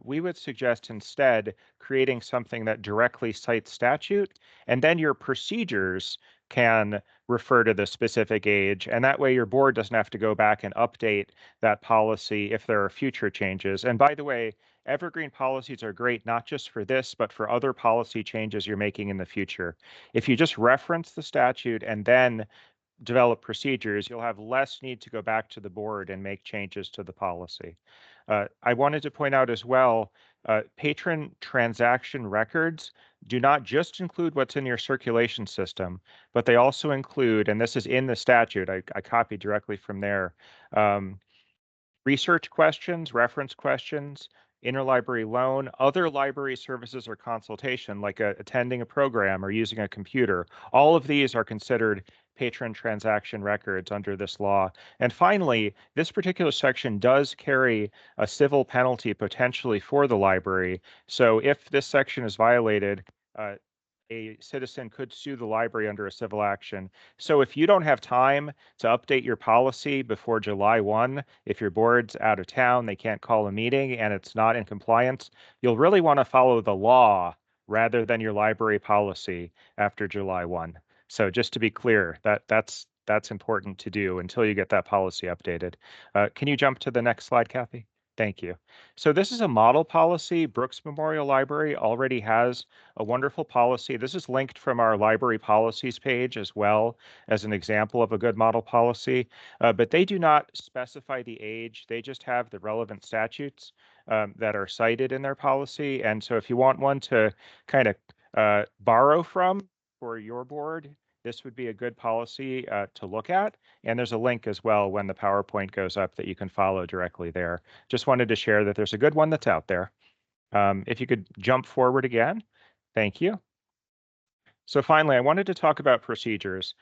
we would suggest instead creating something that directly cites statute, and then your procedures can refer to the specific age. And that way your board doesn't have to go back and update that policy if there are future changes. And by the way, evergreen policies are great, not just for this, but for other policy changes you're making in the future. If you just reference the statute and then develop procedures, you'll have less need to go back to the board and make changes to the policy. I wanted to point out as well, patron transaction records do not just include what's in your circulation system, but they also include, and this is in the statute, I copied directly from there, research questions, reference questions, interlibrary loan, other library services or consultation, like attending a program or using a computer. All of these are considered patron transaction records under this law. And finally, this particular section does carry a civil penalty potentially for the library. So if this section is violated, a citizen could sue the library under a civil action. So if you don't have time to update your policy before July 1, if your board's out of town, they can't call a meeting, and it's not in compliance, you'll really want to follow the law rather than your library policy after July 1. So just to be clear, that's important to do until you get that policy updated. Can you jump to the next slide, Cathy? Thank you. So this is a model policy. Brooks Memorial Library already has a wonderful policy. This is linked from our library policies page as well as an example of a good model policy, but they do not specify the age. They just have the relevant statutes that are cited in their policy. And so if you want one to kind of borrow from for your board, this would be a good policy to look at. And there's a link as well when the PowerPoint goes up that you can follow directly there. Just wanted to share that there's a good one that's out there. If you could jump forward again, thank you. So finally, I wanted to talk about procedures.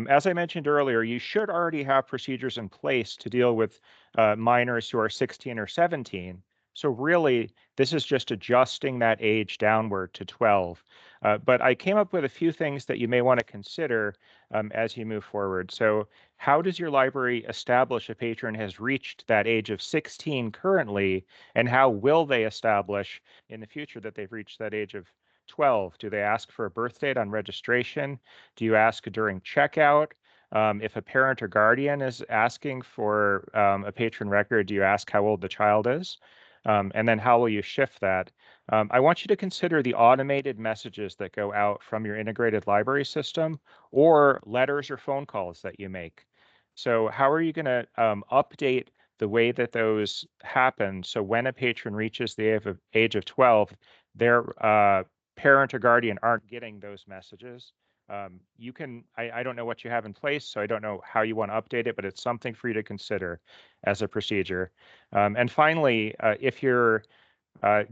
As I mentioned earlier, you should already have procedures in place to deal with minors who are 16 or 17. So really, this is just adjusting that age downward to 12. But I came up with a few things that you may want to consider as you move forward. So how does your library establish a patron has reached that age of 16 currently, and how will they establish in the future that they've reached that age of 12? Do they ask for a birth date on registration? Do you ask during checkout? If a parent or guardian is asking for a patron record, do you ask how old the child is? And then how will you shift that? I want you to consider the automated messages that go out from your integrated library system or letters or phone calls that you make. So how are you going to update the way that those happen so when a patron reaches the age of 12, their parent or guardian aren't getting those messages? You can, I don't know what you have in place, so I don't know how you want to update it, but it's something for you to consider as a procedure. And finally, if you're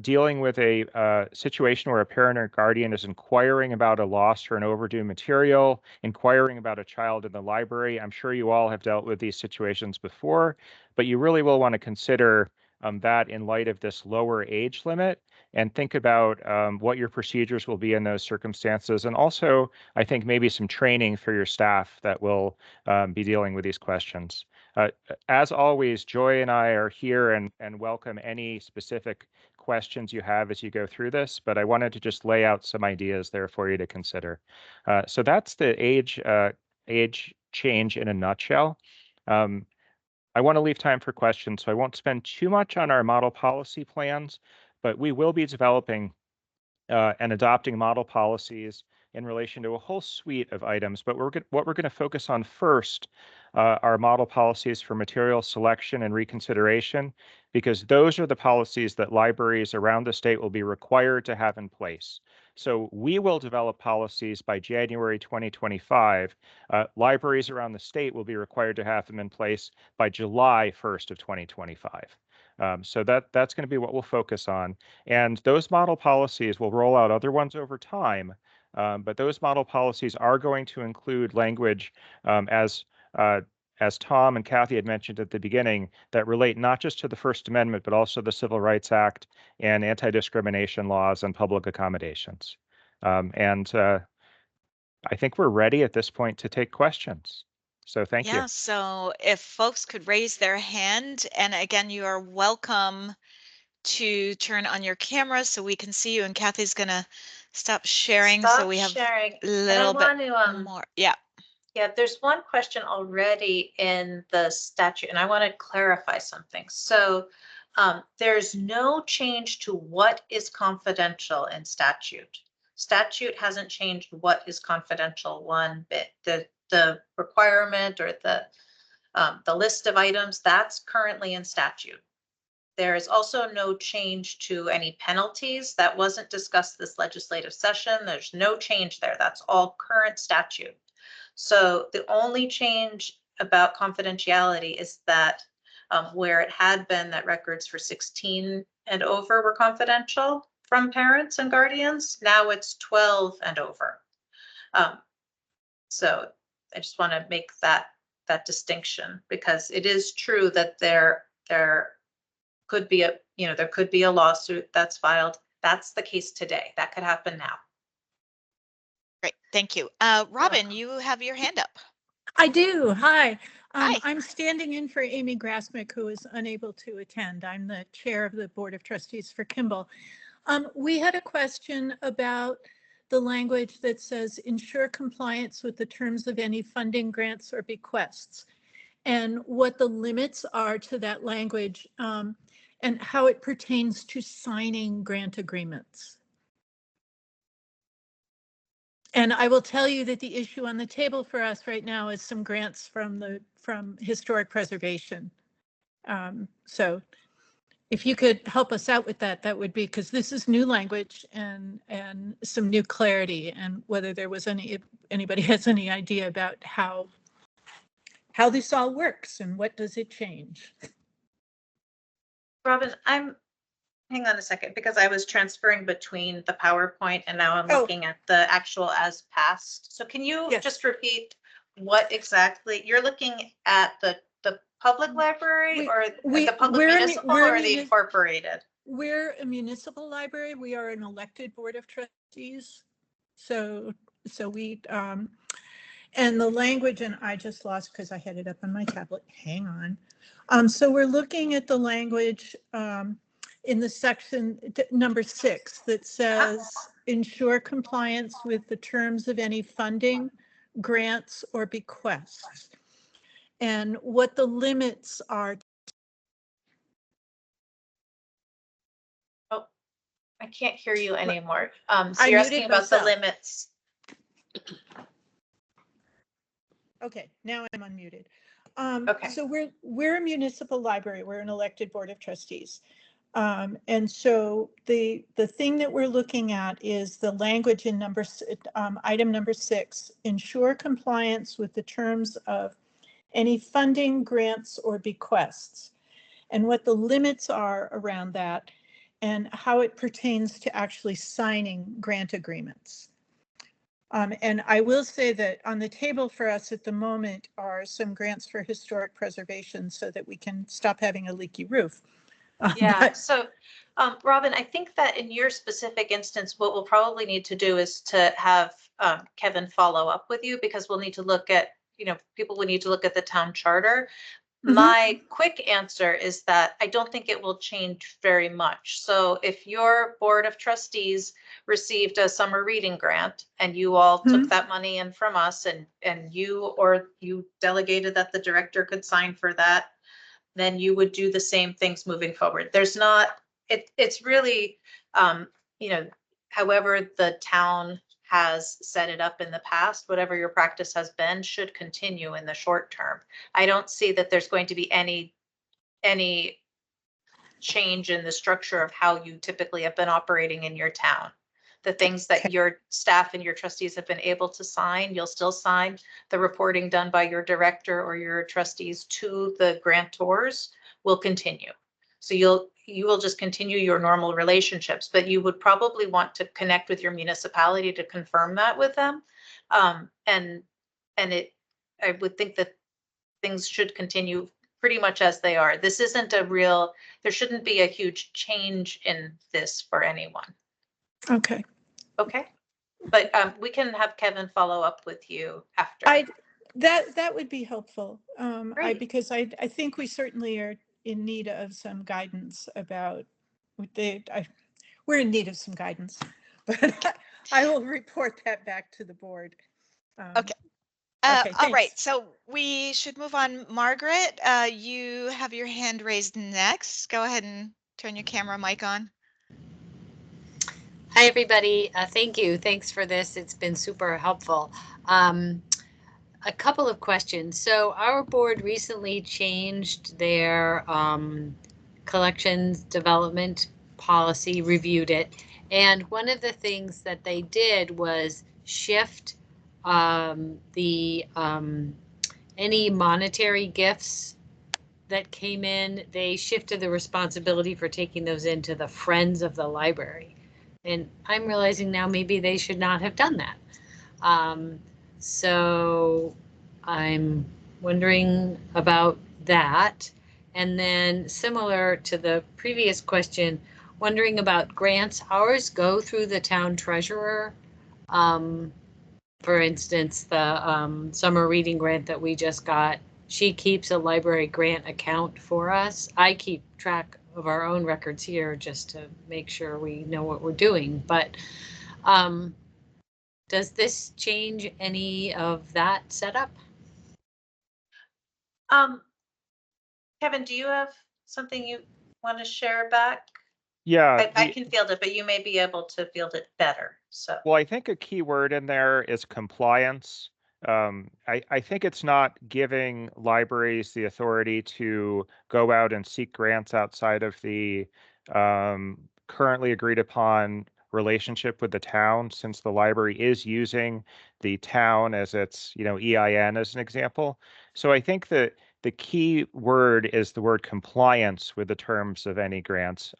dealing with a situation where a parent or guardian is inquiring about a lost or an overdue material, inquiring about a child in the library. I'm sure you all have dealt with these situations before, but you really will want to consider that in light of this lower age limit and think about what your procedures will be in those circumstances. And also, I think maybe some training for your staff that will be dealing with these questions. As always, Joy and I are here and welcome any specific questions you have as you go through this, but I wanted to just lay out some ideas there for you to consider. So that's the age change in a nutshell. I want to leave time for questions, so I won't spend too much on our model policy plans, but we will be developing and adopting model policies in relation to a whole suite of items. But what we're going to focus on first are model policies for material selection and reconsideration, because those are the policies that libraries around the state will be required to have in place. So we will develop policies by January 2025. Libraries around the state will be required to have them in place by July 1st of 2025. So that's going to be what we'll focus on. And those model policies will roll out other ones over time. But those model policies are going to include language as Tom and Cathy had mentioned at the beginning, that relate not just to the First Amendment, but also the Civil Rights Act and anti-discrimination laws and public accommodations. I think we're ready at this point to take questions. So thank you. Yeah, so if folks could raise their hand, and again, you are welcome to turn on your camera so we can see you, and Cathy's gonna stop sharing so we have sharing. a little bit more. Yeah. Yeah, there's one question already in the statute, and I want to clarify something. So there's no change to what is confidential in statute. Statute hasn't changed what is confidential one bit. The requirement or the list of items, that's currently in statute. There is also no change to any penalties. That wasn't discussed this legislative session. There's no change there. That's all current statute. So the only change about confidentiality is that where it had been that records for 16 and over were confidential from parents and guardians, now it's 12 and over. So I just want to make that distinction, because it is true that there could be a lawsuit that's filed. That's the case today. That could happen now. Great, thank you. Robin, you have your hand up. I do. Hi. Hi. I'm standing in for Amy Grasmick, who is unable to attend. I'm the chair of the Board of Trustees for Kimball. We had a question about the language that says ensure compliance with the terms of any funding, grants, or bequests, and what the limits are to that language, and how it pertains to signing grant agreements. And I will tell you that the issue on the table for us right now is some grants from historic preservation. So if you could help us out with that, that would be, because this is new language and some new clarity, and whether there was anybody has any idea about how this all works and what does it change. Robin, hang on a second, because I was transferring between the PowerPoint and now I'm looking at the actual as passed. So can you just repeat what exactly you're looking at, the public library or the public municipal or the incorporated? We're a municipal library. We are an elected board of trustees. So we and the language, and I just lost because I had it up on my tablet. Hang on. So we're looking at the language in the section number 6 that says ensure compliance with the terms of any funding, grants, or bequests. And what the limits are. Oh, I can't hear you anymore. So I you're muted asking about the myself. limits. Okay, now I'm unmuted. Okay. So we're a municipal library. We're an elected board of trustees. And so the thing that we're looking at is the language in item number 6, ensure compliance with the terms of any funding, grants, or bequests, and what the limits are around that and how it pertains to actually signing grant agreements. And I will say that on the table for us at the moment are some grants for historic preservation so that we can stop having a leaky roof. Yeah, so Robin, I think that in your specific instance, what we'll probably need to do is to have Kevin follow up with you, because we'll need to look at, people will need to look at the town charter. My quick answer is that I don't think it will change very much. So if your board of trustees received a summer reading grant and you all took that money in from us, and you delegated that the director could sign for that, then you would do the same things moving forward. There's not, it's really, however the town has set it up in the past, whatever your practice has been should continue in the short term. I don't see that there's going to be any change in the structure of how you typically have been operating in your town. The things that your staff and your trustees have been able to sign, you'll still sign. The reporting done by your director or your trustees to the grantors will continue. So you will just continue your normal relationships, but you would probably want to connect with your municipality to confirm that with them. I would think that things should continue pretty much as they are. This isn't there shouldn't be a huge change in this for anyone. Okay. Okay. But we can have Kevin follow up with you after. That would be helpful. Great. I think we certainly are in need of some guidance about we're in need of some guidance, but I will report that back to the board. Okay. All right, so we should move on. Margaret, you have your hand raised next. Go ahead and turn your camera mic on. Hi, everybody. Thank you. Thanks for this. It's been super helpful. A couple of questions. So our board recently changed their collections development policy, reviewed it. And one of the things that they did was shift any monetary gifts that came in. They shifted the responsibility for taking those into the Friends of the Library. And I'm realizing now maybe they should not have done that. So I'm wondering about that. And then similar to the previous question, wondering about grants. Ours go through the town treasurer. For instance, the summer reading grant that we just got, she keeps a library grant account for us. I keep track of our own records here just to make sure we know what we're doing. But does this change any of that setup? Kevin, do you have something you want to share back? Yeah, I can field it, but you may be able to field it better. So, well, I think a key word in there is compliance. I think it's not giving libraries the authority to go out and seek grants outside of the currently agreed upon relationship with the town, since the library is using the town as its, EIN as an example. So I think that the key word is the word compliance with the terms of any grants.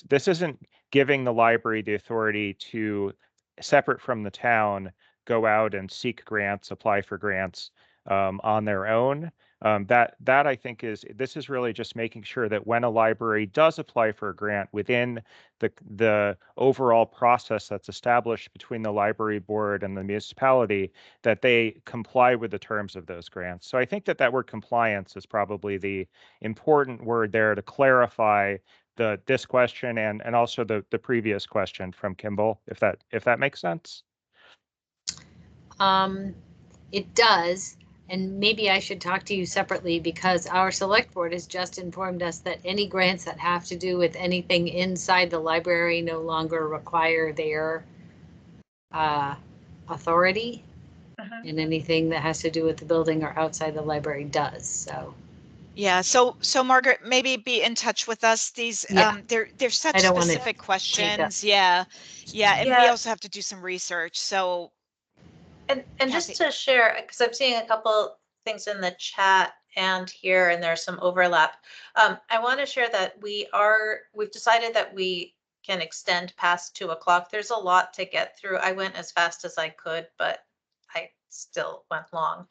This isn't giving the library the authority to, separate from the town, go out and seek grants, apply for grants on their own. That I think this is really just making sure that when a library does apply for a grant within the overall process that's established between the library board and the municipality, that they comply with the terms of those grants. So I think that word compliance is probably the important word there to clarify this question and also the previous question from Kimball, if that makes sense. It does. And maybe I should talk to you separately because our select board has just informed us that any grants that have to do with anything inside the library no longer require their authority. And anything that has to do with the building or outside the library does. So yeah, so Margaret, maybe be in touch with us. These they're such specific questions. Yeah, and we also have to do some research. So and Cathy. Just to share, because I'm seeing a couple things in the chat and here, and there's some overlap. I want to share that we've decided that we can extend past 2 o'clock. There's a lot to get through. I went as fast as I could, but I still went long.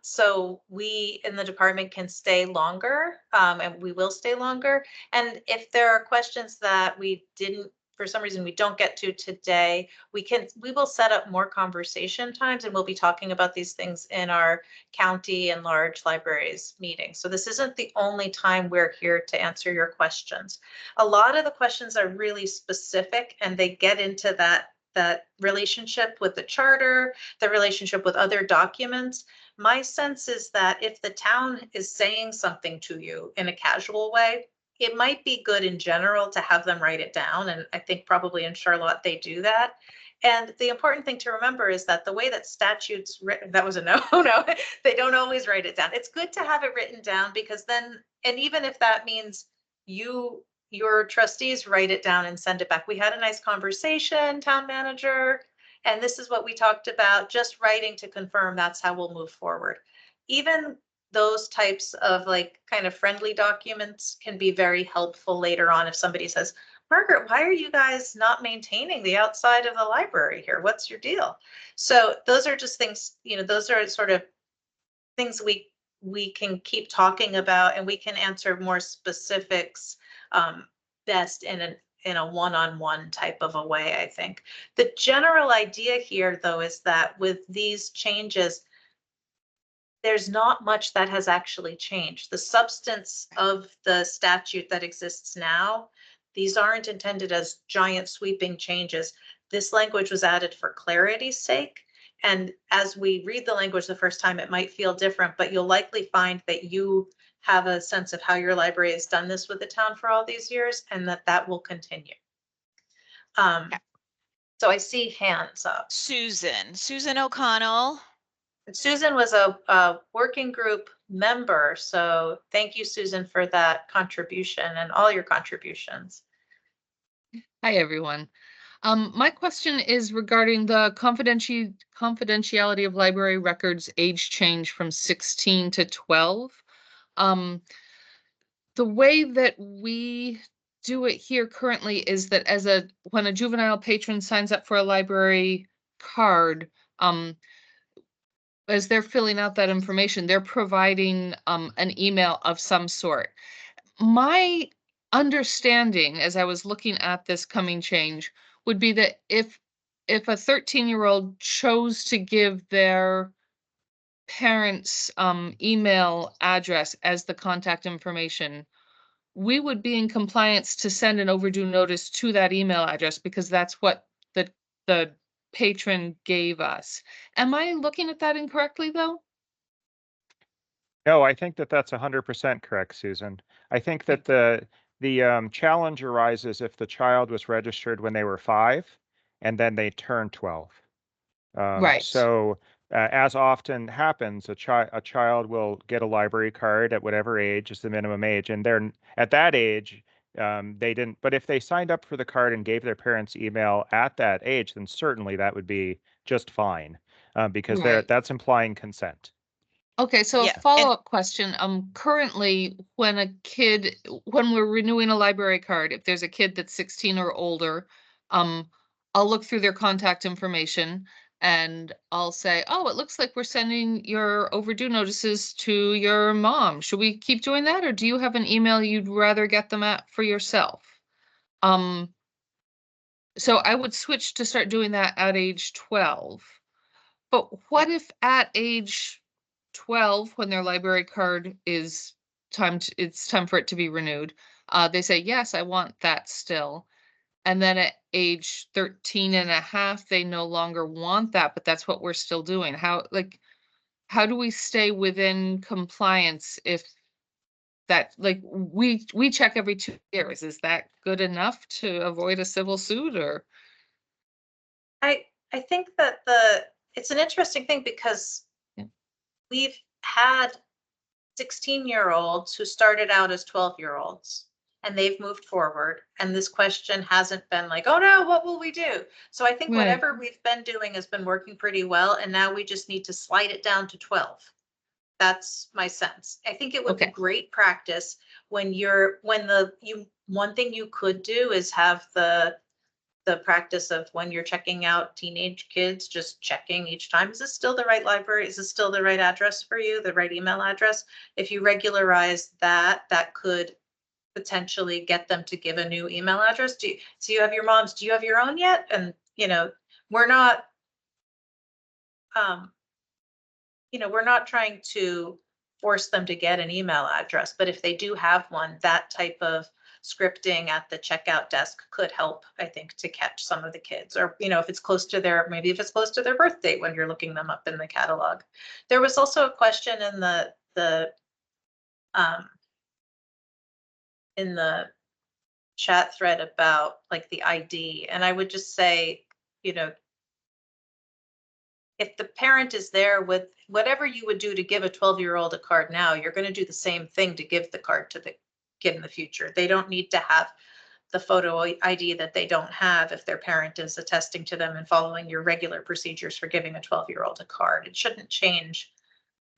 So we in the department can stay longer, and we will stay longer. And if there are questions that we didn't, for some reason we don't get to today, we will set up more conversation times, and we'll be talking about these things in our county and large libraries meetings. So this isn't the only time we're here to answer your questions. A lot of the questions are really specific, and they get into that relationship with the charter, the relationship with other documents. My sense is that if the town is saying something to you in a casual way, it might be good in general to have them write it down. And I think probably in Charlotte, they do that. And the important thing to remember is that the way that statutes written, that was a no, they don't always write it down. It's good to have it written down because then, and even if that means your trustees write it down and send it back. We had a nice conversation, town manager, and this is what we talked about, just writing to confirm that's how we'll move forward. Even those types of like kind of friendly documents can be very helpful later on if somebody says, Margaret, why are you guys not maintaining the outside of the library here? What's your deal? So those are just things, those are sort of things we can keep talking about, and we can answer more specifics best in a one-on-one type of a way, I think. The general idea here, though, is that with these changes, there's not much that has actually changed. The substance of the statute that exists now, these aren't intended as giant sweeping changes. This language was added for clarity's sake. And as we read the language the first time, it might feel different, but you'll likely find that you have a sense of how your library has done this with the town for all these years, and that will continue. So I see hands up. Susan O'Connell. Susan was a working group member, so thank you, Susan, for that contribution and all your contributions. Hi, everyone. My question is regarding the confidentiality of library records age change from 16 to 12. The way that we do it here currently is that when a juvenile patron signs up for a library card, as they're filling out that information, they're providing an email of some sort. My understanding, as I was looking at this coming change, would be that if a 13-year-old chose to give their parents' email address as the contact information, we would be in compliance to send an overdue notice to that email address because that's what the patron gave us. Am I looking at that incorrectly, though? No, I think that's 100% correct, Susan. I think that the challenge arises if the child was registered when they were 5 and then they turned 12. Right. So as often happens, a child will get a library card at whatever age is the minimum age, and they're at that age. They didn't, but if they signed up for the card and gave their parents' email at that age, then certainly that would be just fine because that's implying consent. Okay, so a follow-up question. Currently, when we're renewing a library card, if there's a kid that's 16 or older, I'll look through their contact information and I'll say, oh, it looks like we're sending your overdue notices to your mom. Should we keep doing that, or do you have an email you'd rather get them at for yourself? So I would switch to start doing that at age 12. But what if at age 12, when their library card is it's time for it to be renewed. They say, yes, I want that still. And then at age 13 and a half, they no longer want that, but that's what we're still doing. How do we stay within compliance if that, like, we check every 2 years? Is that good enough to avoid a civil suit, or? I think that it's an interesting thing because Yeah. we've had 16-year-olds who started out as 12-year-olds and they've moved forward. And this question hasn't been like, oh no, what will we do? So I think Right. whatever we've been doing has been working pretty well. And now we just need to slide it down to 12. That's my sense. I think it would be Okay. great practice one thing you could do is have the practice of when you're checking out teenage kids, just checking each time, is this still the right library? Is this still the right address for you, the right email address? If you regularize that, that could potentially get them to give a new email address. So you have your mom's, do you have your own yet? And, we're not, we're not trying to force them to get an email address, but if they do have one, that type of scripting at the checkout desk could help, I think, to catch some of the kids, or, if it's close to maybe if it's close to their birth date when you're looking them up in the catalog. There was also a question in the chat thread about like the ID. And I would just say, if the parent is there with whatever you would do to give a 12-year-old a card now, you're going to do the same thing to give the card to the kid in the future. They don't need to have the photo ID that they don't have if their parent is attesting to them and following your regular procedures for giving a 12-year-old a card. It shouldn't change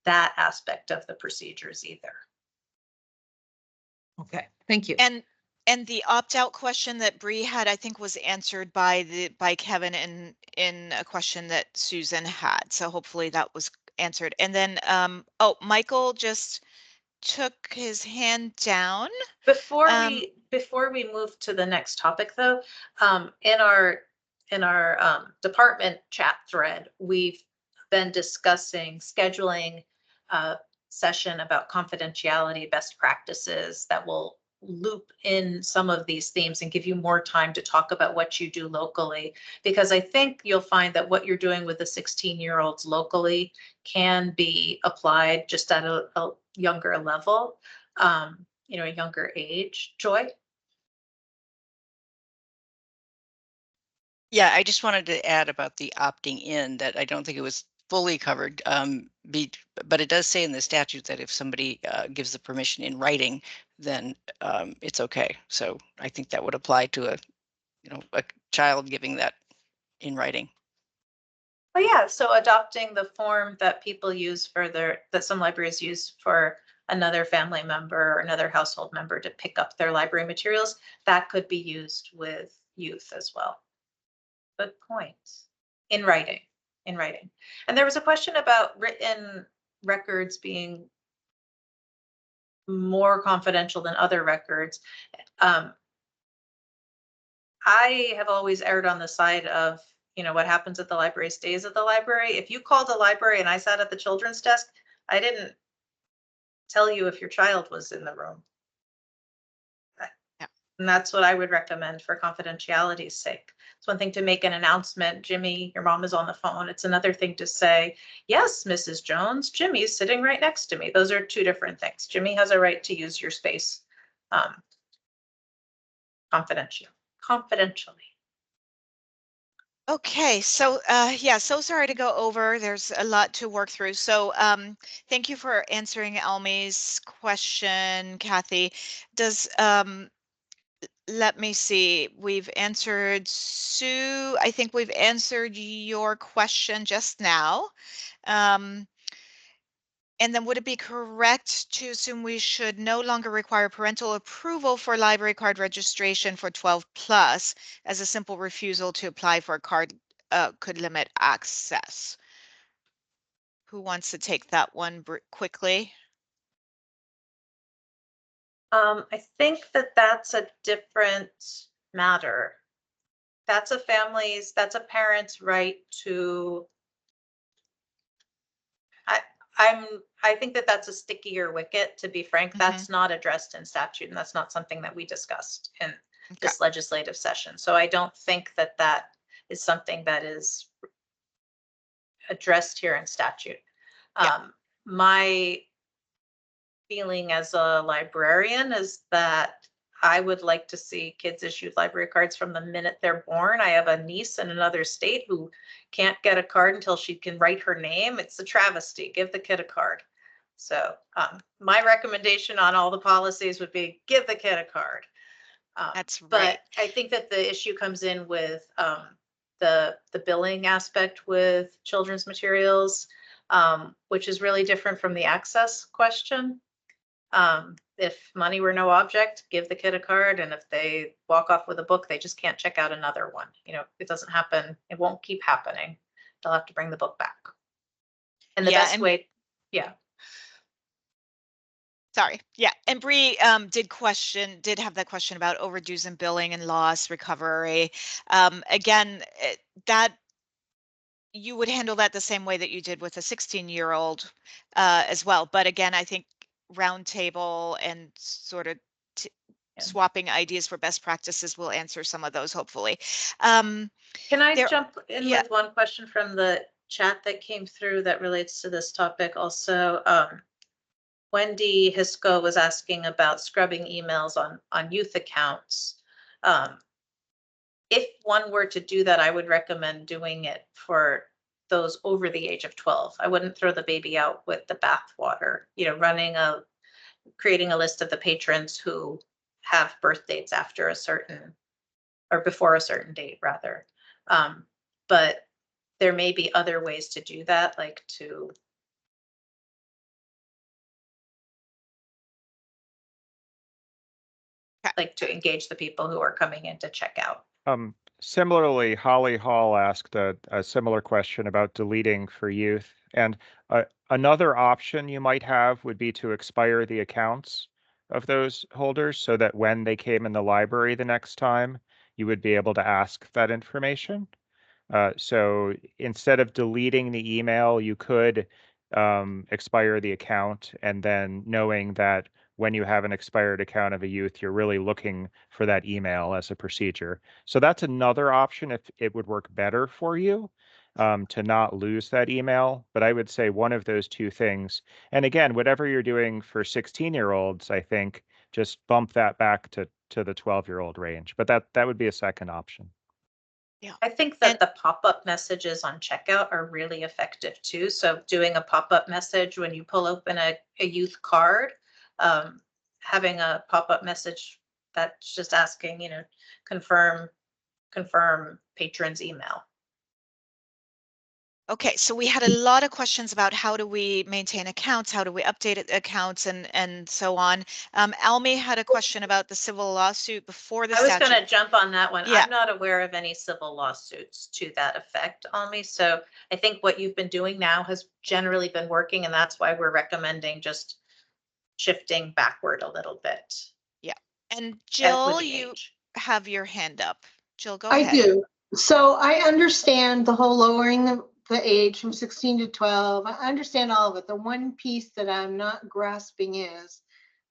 that aspect of the procedures either. Okay, thank you. And the opt-out question that Bree had, I think, was answered by Kevin in a question that Susan had. So hopefully that was answered. And then, Michael just took his hand down. Before we move to the next topic, though, in our department chat thread, we've been discussing scheduling a session about confidentiality best practices that will loop in some of these themes and give you more time to talk about what you do locally, because I think you'll find that what you're doing with the 16-year-olds locally can be applied just at a younger level, a younger age. Joy? Yeah, I just wanted to add about the opting in that I don't think it was fully covered. But it does say in the statute that if somebody gives the permission in writing, then it's okay. So I think that would apply to a child giving that in writing. Oh yeah, so adopting the form that people use that some libraries use for another family member or another household member to pick up their library materials, that could be used with youth as well. Good point. In writing. And there was a question about written records being more confidential than other records. I have always erred on the side of, what happens at the library stays at the library. If you called the library and I sat at the children's desk, I didn't tell you if your child was in the room. Yeah. And that's what I would recommend for confidentiality's sake. It's one thing to make an announcement, Jimmy, your mom is on the phone. It's another thing to say, yes, Mrs. Jones, Jimmy's sitting right next to me. Those are two different things. Jimmy has a right to use your space confidentially. Okay, so so sorry to go over. There's a lot to work through. So thank you for answering Almi's question, Cathy. Let me see. We've answered Sue. I think we've answered your question just now. And then would it be correct to assume we should no longer require parental approval for library card registration for 12 plus, as a simple refusal to apply for a card could limit access? Who wants to take that one quickly? I think that's a different matter. That's a parent's right to, I think that that's a stickier wicket, to be frank. That's not addressed in statute, and that's not something that we discussed in this legislative session. So I don't think that that is something that is addressed here in statute. My feeling as a librarian is that I would like to see kids issued library cards from the minute they're born. I have a niece in another state who can't get a card until she can write her name. It's a travesty. Give the kid a card. So my recommendation on all the policies would be give the kid a card. That's right. But I think that the issue comes in with the billing aspect with children's materials, which is really different from the access question. If money were no object, give the kid a card, and if they walk off with a book, they just can't check out another one. You know, it doesn't happen. It won't keep happening. They'll have to bring the book back. And the best way, Sorry. Yeah. And Bree did have that question about overdues and billing and loss recovery. Again, that you would handle that the same way that you did with a 16-year-old as well. But again, I think roundtable and sort of swapping ideas for best practices will answer some of those, hopefully. Can I jump in with one question from the chat that came through that relates to this topic also? Wendy Hisco was asking about scrubbing emails on youth accounts. If one were to do that, I would recommend doing it for those over the age of 12. I wouldn't throw the baby out with the bathwater. You know, creating a list of the patrons who have birth dates after a certain, or before a certain date rather. But there may be other ways to do that, like to engage the people who are coming in to check out. Similarly, Holly Hall asked a similar question about deleting for youth. And another option you might have would be to expire the accounts of those holders so that when they came in the library the next time, you would be able to ask that information. So instead of deleting the email, you could expire the account, and then knowing that when you have an expired account of a youth, you're really looking for that email as a procedure. So that's another option if it would work better for you to not lose that email. But I would say one of those two things. And again, whatever you're doing for 16-year-olds, I think just bump that back to the 12-year-old range. But that would be a second option. Yeah, I think that the pop-up messages on checkout are really effective too. So doing a pop-up message when you pull open a youth card, having a pop-up message that's just asking, you know, confirm patron's email. Okay, so we had a lot of questions about how do we maintain accounts, how do we update accounts, and so on. Almi had a question about the civil lawsuit before the statute. I was going to jump on that one. I'm not aware of any civil lawsuits to that effect, Almi. So I think what you've been doing now has generally been working, and that's why we're recommending just shifting backward a little bit. Yeah, and Jill, you have your hand up. Jill, go ahead. I do. So I understand the whole lowering the age from 16 to 12. I understand all of it. The one piece that I'm not grasping is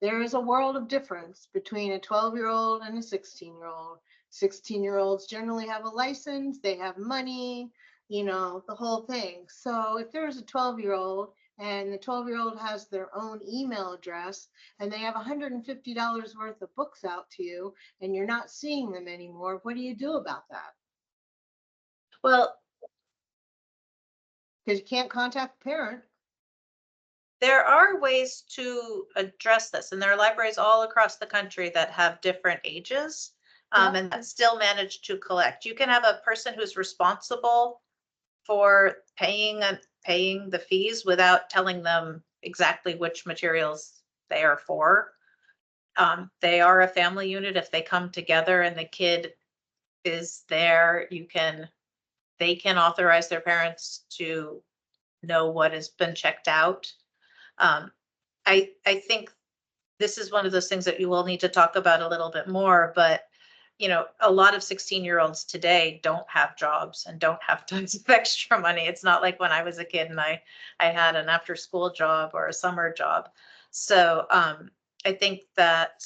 there is a world of difference between a 12-year-old and a 16-year-old. 16-year-olds generally have a license, they have money, you know, the whole thing. So if there's a 12-year-old and the 12-year-old has their own email address and they have $150 worth of books out to you and you're not seeing them anymore, what do you do about that? Well, because you can't contact the parent. There are ways to address this, and there are libraries all across the country that have different ages and that still manage to collect. You can have a person who's responsible for paying the fees without telling them exactly which materials they are for. They are a family unit. If they come together and the kid is there, they can authorize their parents to know what has been checked out. I think this is one of those things that you will need to talk about a little bit more, but you know, a lot of 16-year-olds today don't have jobs and don't have tons of extra money. It's not like when I was a kid and I had an after school job or a summer job. So I think that,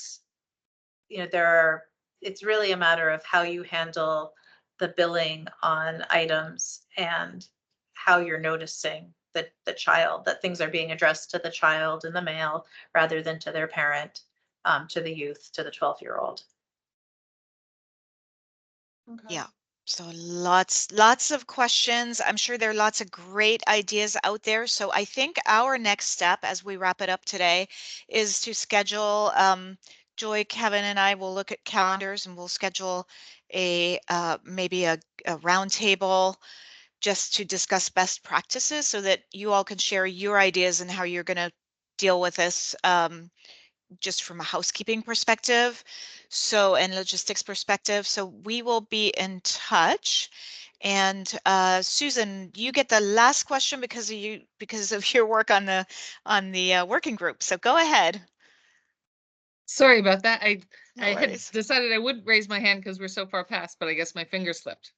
you know, it's really a matter of how you handle the billing on items and how you're noticing the child, that things are being addressed to the child in the mail rather than to their parent, to the youth, to the 12-year-old. Okay. Yeah. So lots of questions. I'm sure there are lots of great ideas out there. So I think our next step as we wrap it up today is to schedule, Joy, Kevin, and I will look at calendars and we'll schedule a maybe a round table just to discuss best practices so that you all can share your ideas and how you're going to deal with this, just from a housekeeping perspective, so, and logistics perspective. So we will be in touch. And Susan, you get the last question because of your work on the working group. So go ahead. Sorry about that. No I had worries. decided I would raise my hand because we're so far past, but I guess my finger slipped.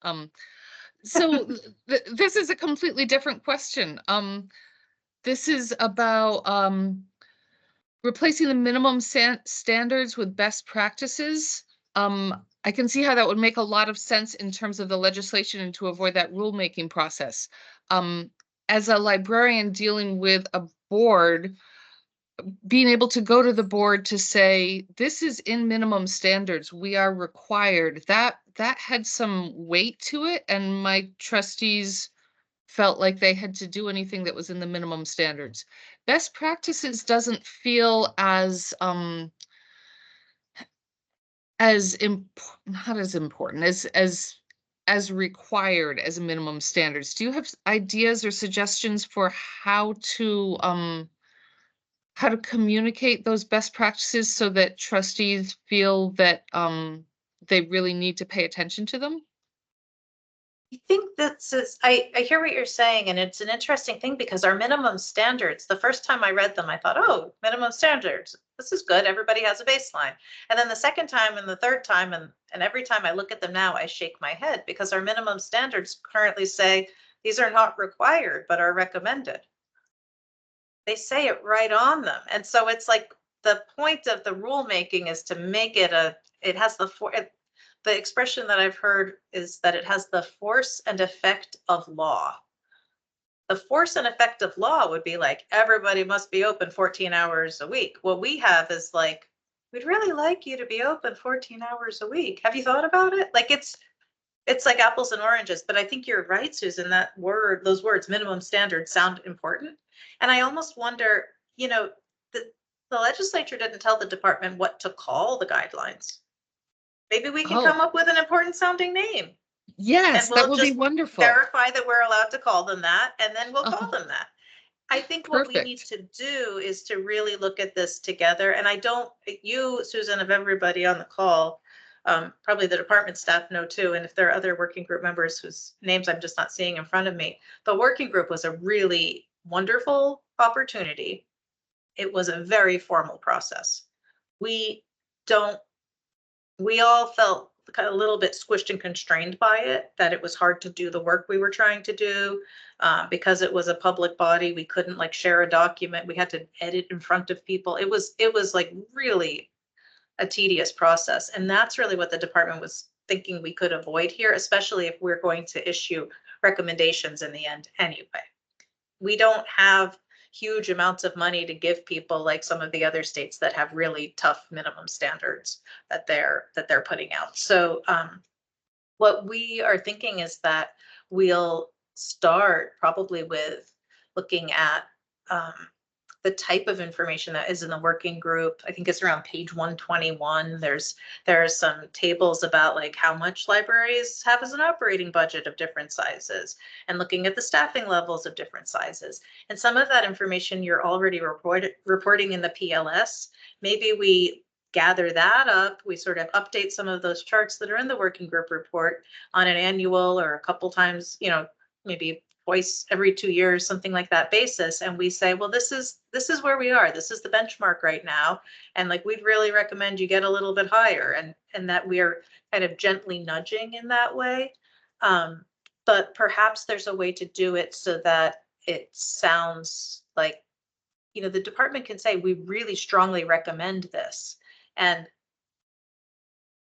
So this is a completely different question. This is about replacing the minimum standards with best practices. I can see how that would make a lot of sense in terms of the legislation and to avoid that rulemaking process. As a librarian dealing with a board, being able to go to the board to say, this is in minimum standards, we are required, that had some weight to it, and my trustees felt like they had to do anything that was in the minimum standards. Best practices doesn't feel as not as important as required as minimum standards. Do you have ideas or suggestions for how to communicate those best practices so that trustees feel that they really need to pay attention to them? I think I hear what you're saying, and it's an interesting thing because our minimum standards, the first time I read them, I thought, oh, minimum standards, this is good. Everybody has a baseline. And then the second time and the third time, and every time I look at them now, I shake my head because our minimum standards currently say these are not required, but are recommended. They say it right on them. And so it's like the point of the rulemaking is to make it the expression that I've heard is that it has the force and effect of law. The force and effect of law would be like, everybody must be open 14 hours a week. What we have is like, we'd really like you to be open 14 hours a week. Have you thought about it? Like it's like apples and oranges, but I think you're right, Susan, those words, minimum standards, sound important. And I almost wonder, you know, the legislature didn't tell the department what to call the guidelines. Maybe we can come up with an important sounding name. Yes, and that would be wonderful. Verify that we're allowed to call them that, and then we'll call them that. I think what we need to do is to really look at this together. And you, Susan, of everybody on the call, probably the department staff know too. And if there are other working group members whose names I'm just not seeing in front of me, the working group was a really wonderful opportunity. It was a very formal process. We all felt kind of a little bit squished and constrained by it, that it was hard to do the work we were trying to do. Because it was a public body, we couldn't like share a document. We had to edit in front of people. It was like really a tedious process. And that's really what the department was thinking we could avoid here, especially if we're going to issue recommendations in the end anyway. We don't have huge amounts of money to give people like some of the other states that have really tough minimum standards that they're putting out. So what we are thinking is that we'll start probably with looking at the type of information that is in the working group. I think it's around page 121. There are some tables about like how much libraries have as an operating budget of different sizes, and looking at the staffing levels of different sizes. And some of that information you're already reporting in the PLS. Maybe we gather that up, we sort of update some of those charts that are in the working group report on an annual or a couple times, maybe twice every 2 years, something like that basis. And we say, well, this is where we are. This is the benchmark right now. And like, we'd really recommend you get a little bit higher, and that we're kind of gently nudging in that way. But perhaps there's a way to do it so that it sounds like, you know, the department can say, we really strongly recommend this. And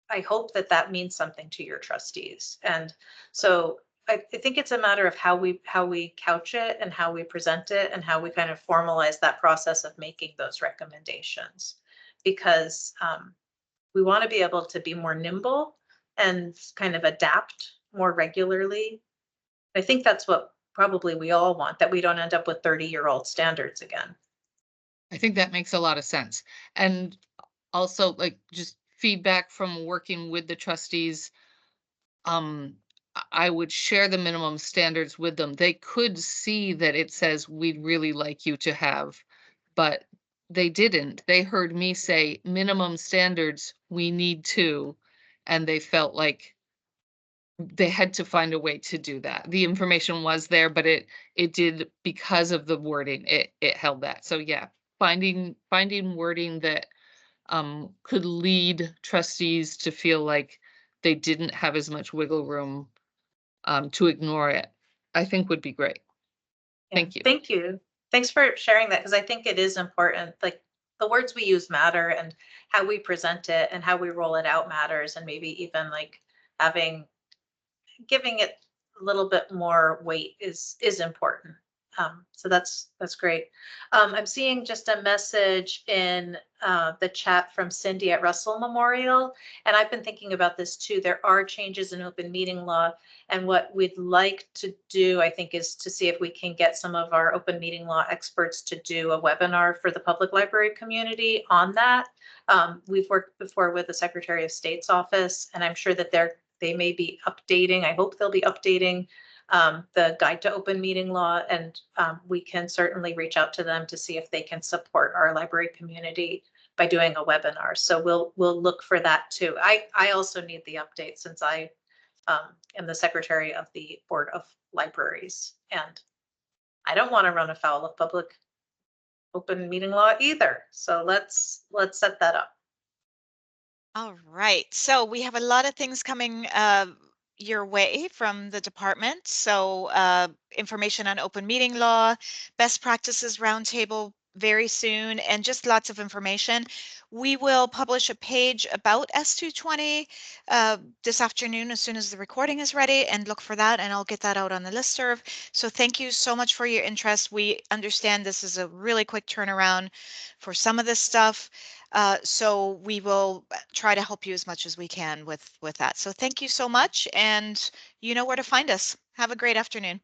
I hope that that means something to your trustees. And so I think it's a matter of how we couch it and how we present it and how we kind of formalize that process of making those recommendations, because we want to be able to be more nimble and kind of adapt more regularly. I think that's what probably we all want, that we don't end up with 30-year-old standards again. I think that makes a lot of sense. And also, like, just feedback from working with the trustees, I would share the minimum standards with them. They could see that it says, we'd really like you to have, but they didn't. They heard me say minimum standards, we need to, and they felt like they had to find a way to do that. The information was there, but it did, because of the wording, it held that. So yeah, finding wording that could lead trustees to feel like they didn't have as much wiggle room to ignore it, I think would be great. Yeah, Thank you. Thank you. Thanks for sharing that, because I think it is important. Like, the words we use matter, and how we present it and how we roll it out matters, and maybe even like giving it a little bit more weight is important. So that's great. I'm seeing just a message in the chat from Cindy at Russell Memorial, and I've been thinking about this too. There are changes in open meeting law, and what we'd like to do, I think, is to see if we can get some of our open meeting law experts to do a webinar for the public library community on that. We've worked before with the Secretary of State's office, and I'm sure that they may be updating. I hope they'll be updating the guide to open meeting law, and we can certainly reach out to them to see if they can support our library community by doing a webinar. So we'll look for that too. I also need the update, since I am the secretary of the Board of Libraries, and I don't want to run afoul of public open meeting law either. So let's set that up. All right, so we have a lot of things coming your way from the department. So information on open meeting law, best practices roundtable very soon, and just lots of information. We will publish a page about S.220 this afternoon as soon as the recording is ready, and look for that, and I'll get that out on the listserv. So thank you so much for your interest. We understand this is a really quick turnaround for some of this stuff. So we will try to help you as much as we can with that. So thank you so much, and you know where to find us. Have a great afternoon.